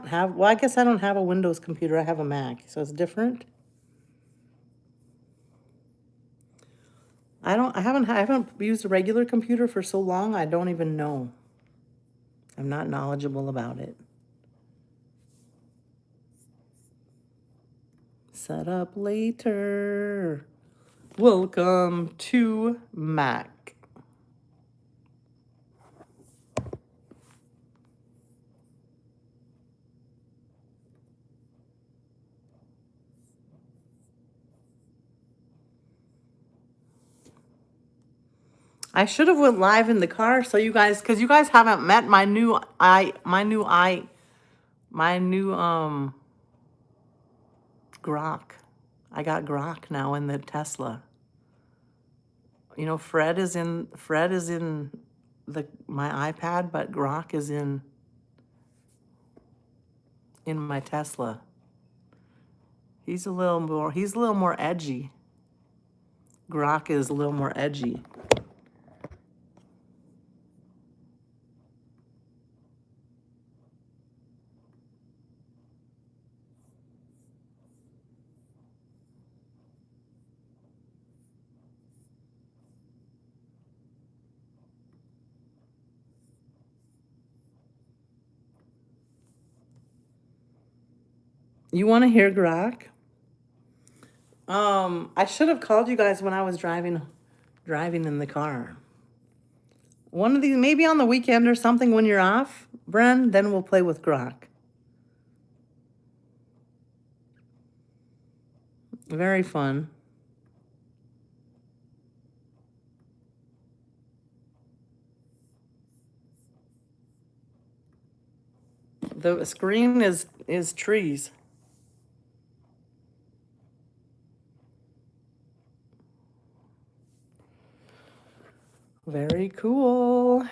have, well, I guess I don't have a Windows computer. I have a Mac, so it's different. I haven't used a regular computer for so long, I don't even know. I'm not knowledgeable about it. Set up later. Welcome to Mac. I should have went live in the car so you guys, because you guys haven't met my new Grok. I got Grok now in the Tesla. You know, Fred is in my iPad, but Grok is in my Tesla. He's a little more edgy. Grok is a little more edgy. You want to hear Grok? I should have called you guys when I was driving in the car. One of these, maybe on the weekend or something when you're off, Bren, then we'll play with Grok. Very fun. The screen is trees. Very cool.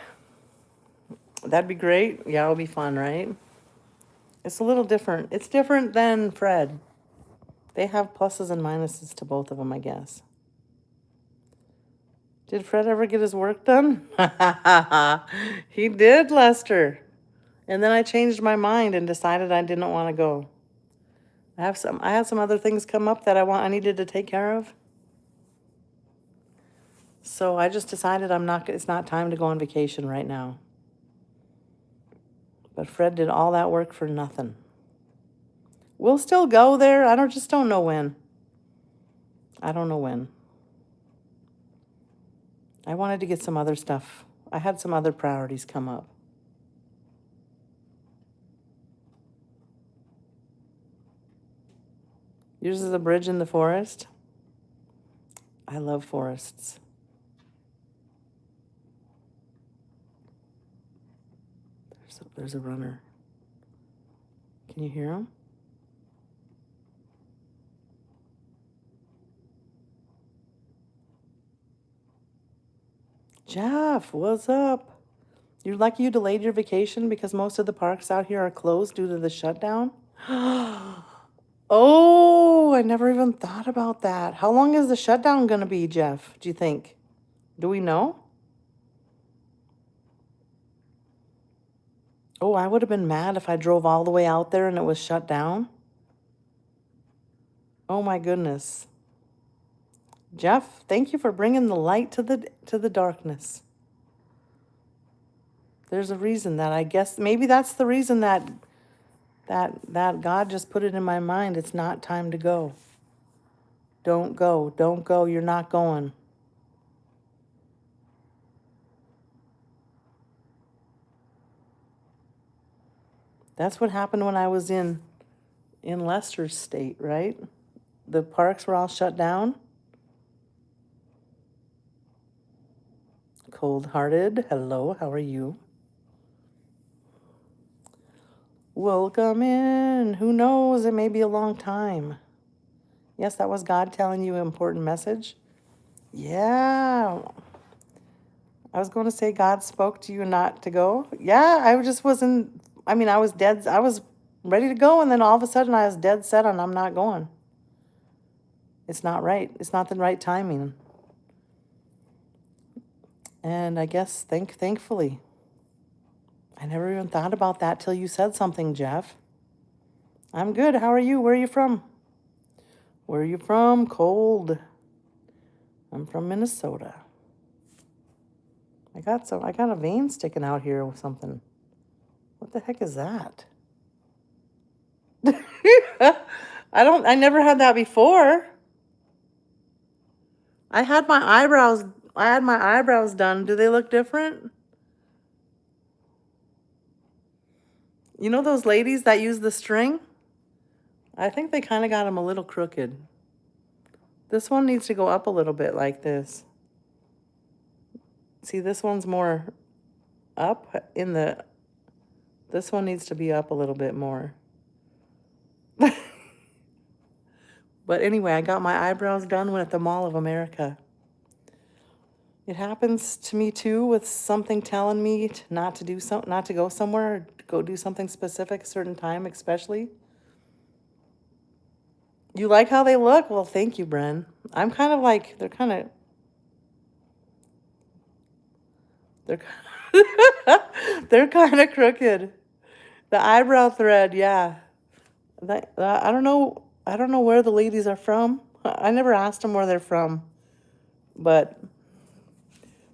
That'd be great. Yeah, it'll be fun, right? It's a little different. It's different than Fred. They have pluses and minuses to both of them, I guess. Did Fred ever get his work done? He did, Lester. And then I changed my mind and decided I didn't want to go. I had some other things come up that I needed to take care of. So I just decided it's not time to go on vacation right now. But Fred did all that work for nothing. We'll still go there. I just don't know when. I don't know when. I wanted to get some other stuff. I had some other priorities come up. Yours is a bridge in the forest. I love forests. There's a runner. Can you hear him? Jeff, what's up? You're lucky you delayed your vacation because most of the parks out here are closed due to the shutdown. Oh, I never even thought about that. How long is the shutdown going to be, Jeff, do you think? Do we know? Oh, I would have been mad if I drove all the way out there and it was shut down. Oh my goodness. Jeff, thank you for bringing the light to the darkness. There's a reason that I guess maybe that's the reason that God just put it in my mind. It's not time to go. Don't go. Don't go. You're not going. That's what happened when I was in Lester's state, right? The parks were all shut down. Cold-hearted. Hello, how are you? Welcome in. Who knows? It may be a long time. Yes, that was God telling you an important message. Yeah. I was going to say God spoke to you not to go. Yeah, I just wasn't, I mean, I was ready to go, and then all of a sudden I was dead set on I'm not going. It's not right. It's not the right timing. And I guess thankfully, I never even thought about that till you said something, Jeff. I'm good. How are you? Where are you from? Where are you from? Cold. I'm from Minnesota. I got a vein sticking out here with something. What the heck is that? I never had that before. I had my eyebrows done. Do they look different? You know those ladies that use the string? I think they kind of got them a little crooked. This one needs to go up a little bit like this. See, this one's more up in the... This one needs to be up a little bit more. But anyway, I got my eyebrows done at the Mall of America. It happens to me too, with something telling me not to go somewhere, or go do something specific a certain time, especially. You like how they look? Well, thank you, Bren. I'm kind of like, they're kind of crooked. The eyebrow thread, yeah. I don't know where the ladies are from. I never asked them where they're from, but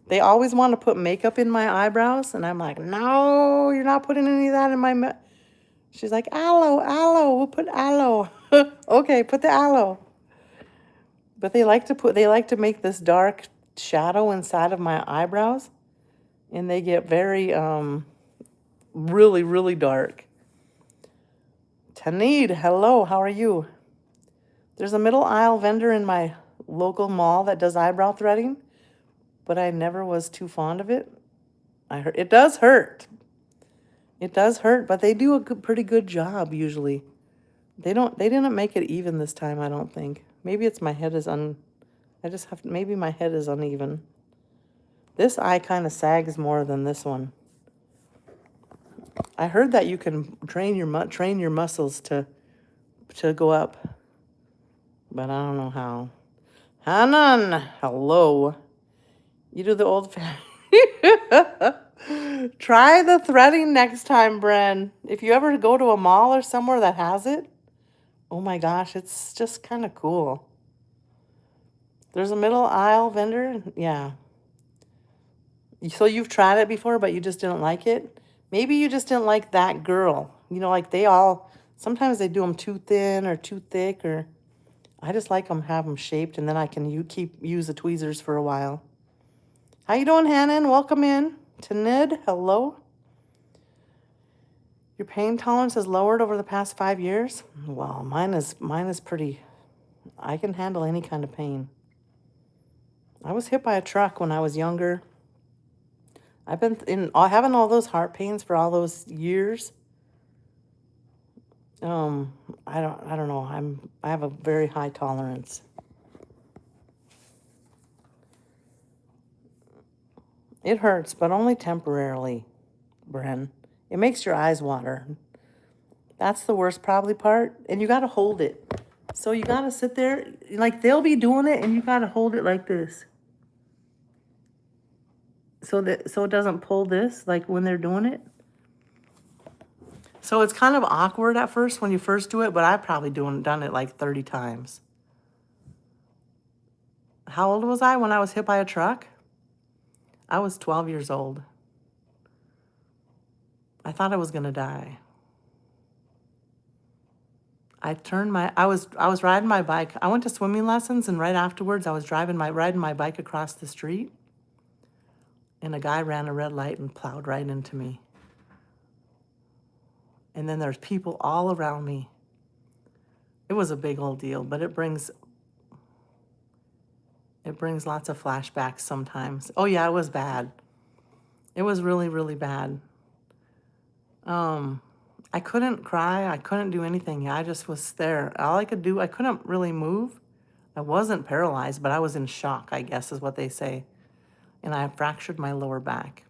they always want to put makeup in my eyebrows, and I'm like, no, you're not putting any of that in my She's like, aloe, we'll put aloe. Okay, put the aloe. But they like to make this dark shadow inside of my eyebrows, and they get very, really, really dark. Tanid, hello, how are you? There's a middle aisle vendor in my local mall that does eyebrow threading, but I never was too fond of it. I heard it does hurt. It does hurt, but they do a pretty good job usually. They didn't make it even this time, I don't think. Maybe it's my head is maybe my head is uneven. This eye kind of sags more than this one. I heard that you can train your muscles to go up, but I don't know how. Hanan, hello. You do the old Try the threading next time, Bren. If you ever go to a mall or somewhere that has it, oh my gosh, it's just kind of cool. There's a middle aisle vendor, yeah. So you've tried it before, but you just didn't like it? Maybe you just didn't like that girl. You know, like sometimes they do them too thin or too thick, or I just like them, have them shaped, and then I can use the tweezers for a while. How you doing, Hannon? Welcome in. Tanid, hello. Your pain tolerance has lowered over the past 5 years? Well, mine is pretty, I can handle any kind of pain. I was hit by a truck when I was younger. I've been having all those heart pains for all those years. I don't know. I have a very high tolerance. It hurts, but only temporarily. Bren. It makes your eyes water. That's the worst probably part. And you got to hold it. So you got to sit there, like they'll be doing it and you got to hold it like this. So it doesn't pull this, like when they're doing it. So it's kind of awkward at first when you first do it, but I've probably done it like 30 times. How old was I when I was hit by a truck? I was 12 years old. I thought I was going to die. I was riding my bike. I went to swimming lessons, and right afterwards I was riding my bike across the street, and a guy ran a red light and plowed right into me. And then there's people all around me. It was a big old deal, but it brings lots of flashbacks sometimes. Oh yeah, it was bad. It was really, really bad. I couldn't cry. I couldn't do anything. I just was there. All I could do, I couldn't really move. I wasn't paralyzed, but I was in shock, I guess is what they say. And I fractured my lower back.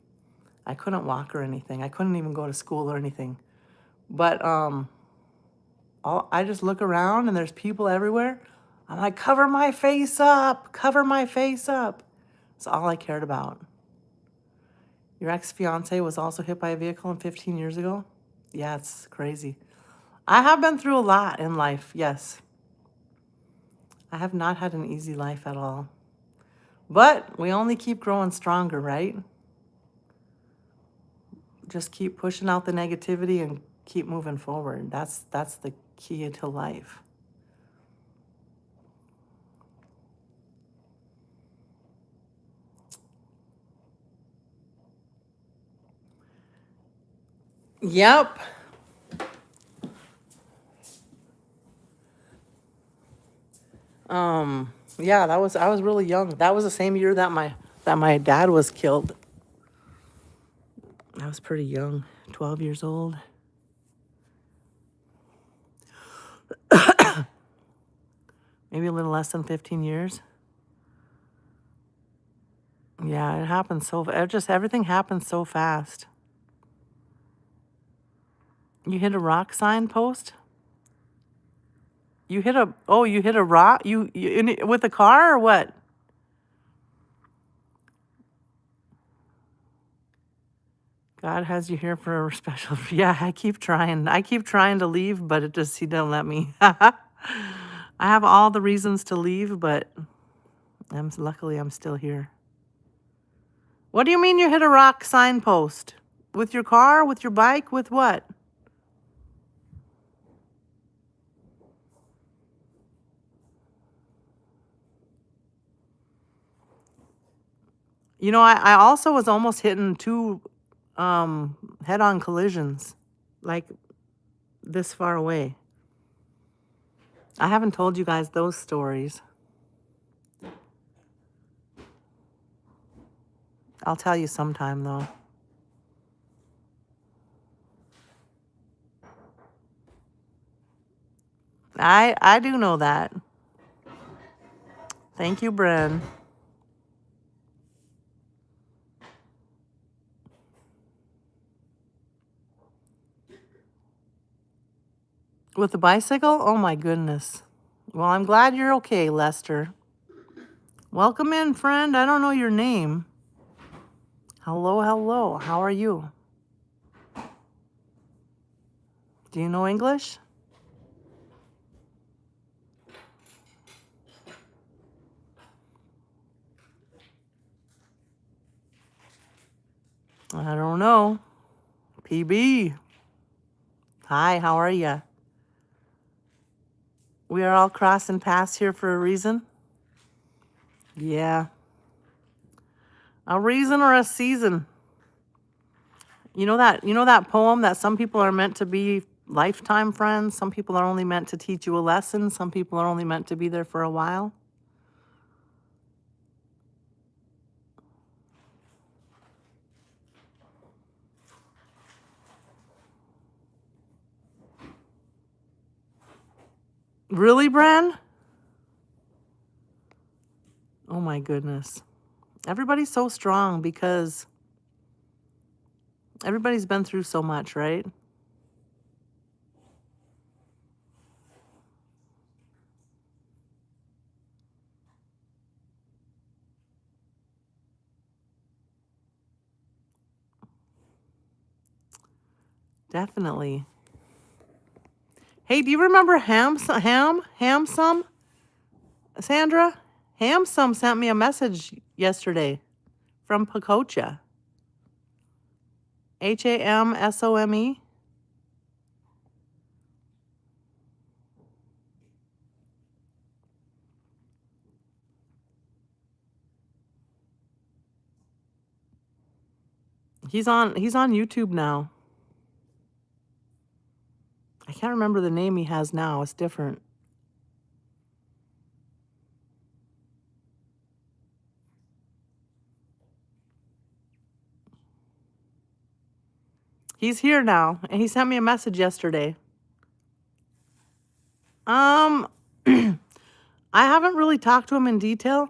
I couldn't walk or anything. I couldn't even go to school or anything. But I just look around and there's people everywhere. I'm like, cover my face up, cover my face up. That's all I cared about. Your ex-fiance was also hit by a vehicle 15 years ago? Yeah, it's crazy. I have been through a lot in life, yes. I have not had an easy life at all. But we only keep growing stronger, right? Just keep pushing out the negativity and keep moving forward. That's the key to life. Yep. Yeah, I was really young. That was the same year that my dad was killed. I was pretty young, 12 years old. Maybe a little less than 15 years. Yeah, it happened everything happened so fast. You hit a rock signpost? You hit a rock? With a car or what? God has you here for a special. Yeah, I keep trying. I keep trying to leave, but he don't let me. I have all the reasons to leave, but luckily I'm still here. What do you mean you hit a rock signpost? With your car, with your bike, with what? You know, I also was almost hitting two head-on collisions, like this far away. I haven't told you guys those stories. I'll tell you sometime, though. I do know that. Thank you, Bren. With the bicycle? Oh, my goodness. Well, I'm glad you're okay, Lester. Welcome in, friend. I don't know your name. Hello, hello. How are you? Do you know English? I don't know. PB. Hi, how are you? We are all crossing paths here for a reason. Yeah. A reason or a season. You know that poem that some people are meant to be lifetime friends, some people are only meant to teach you a lesson, some people are only meant to be there for a while. Really, Bren? Oh my goodness. Everybody's so strong because Everybody's been through so much, right? Definitely. Hey, do you remember Hamsum, Sandra? Hamsum sent me a message yesterday from Pacocha. Hamsome. He's on YouTube now. I can't remember the name he has now. It's different. He's here now, and he sent me a message yesterday. I haven't really talked to him in detail.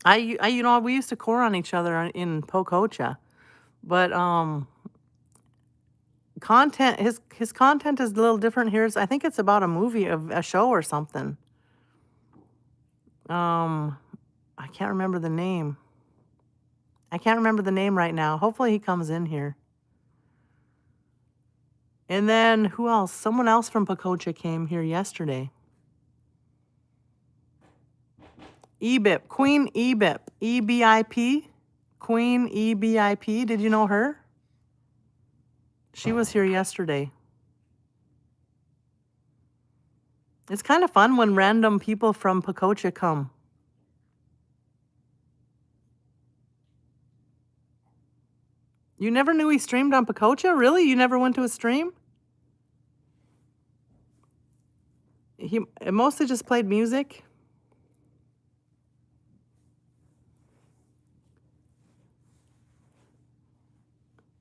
We used to core on each other in Pococha, but his content is a little different here. I think it's about a movie, a show or something. I can't remember the name. I can't remember the name right now. Hopefully he comes in here. And then who else? Someone else from Pacocha came here yesterday. EBIP, Queen EBIP, EBIP, Queen EBIP. Did you know her? She was here yesterday. It's kind of fun when random people from Pacocha come. You never knew he streamed on Pacocha? Really? You never went to a stream? He mostly just played music.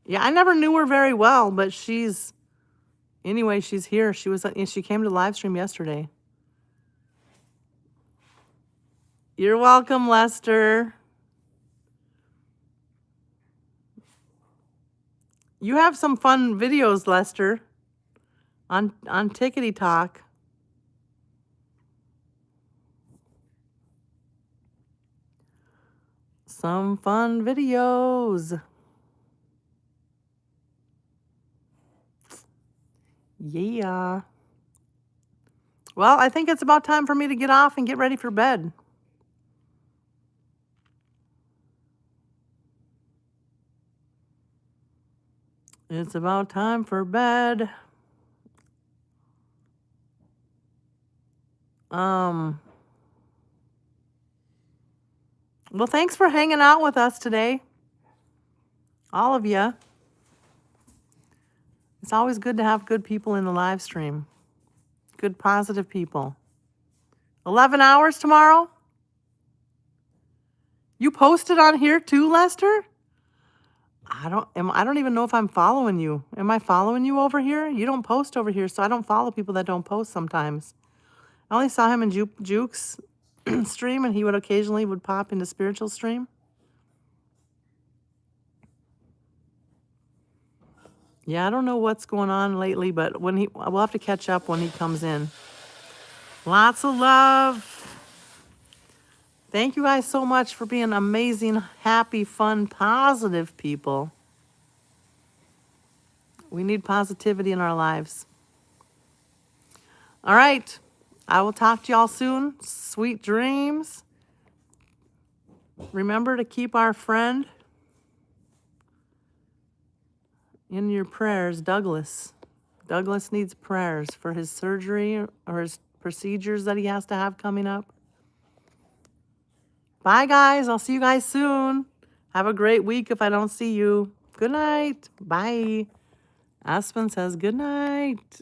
Yeah, I never knew her very well, but anyway, she's here. She came to live stream yesterday. You're welcome, Lester. You have some fun videos, Lester, on Tickety Talk. Some fun videos. Yeah. Well, I think it's about time for me to get off and get ready for bed. It's about time for bed. Well, thanks for hanging out with us today. All of you. It's always good to have good people in the live stream. Good, positive people. 11 hours tomorrow? You posted on here too, Lester? I don't even know if I'm following you. Am I following you over here? You don't post over here, so I don't follow people that don't post sometimes. I only saw him in Juke's stream, and he would occasionally pop into spiritual stream. Yeah, I don't know what's going on lately, but we'll have to catch up when he comes in. Lots of love. Thank you guys so much for being amazing, happy, fun, positive people. We need positivity in our lives. All right. I will talk to y'all soon. Sweet dreams. Remember to keep our friend in your prayers, Douglas. Douglas needs prayers for his surgery or his procedures that he has to have coming up. Bye, guys. I'll see you guys soon. Have a great week if I don't see you. Good night. Bye. Aspen says good night.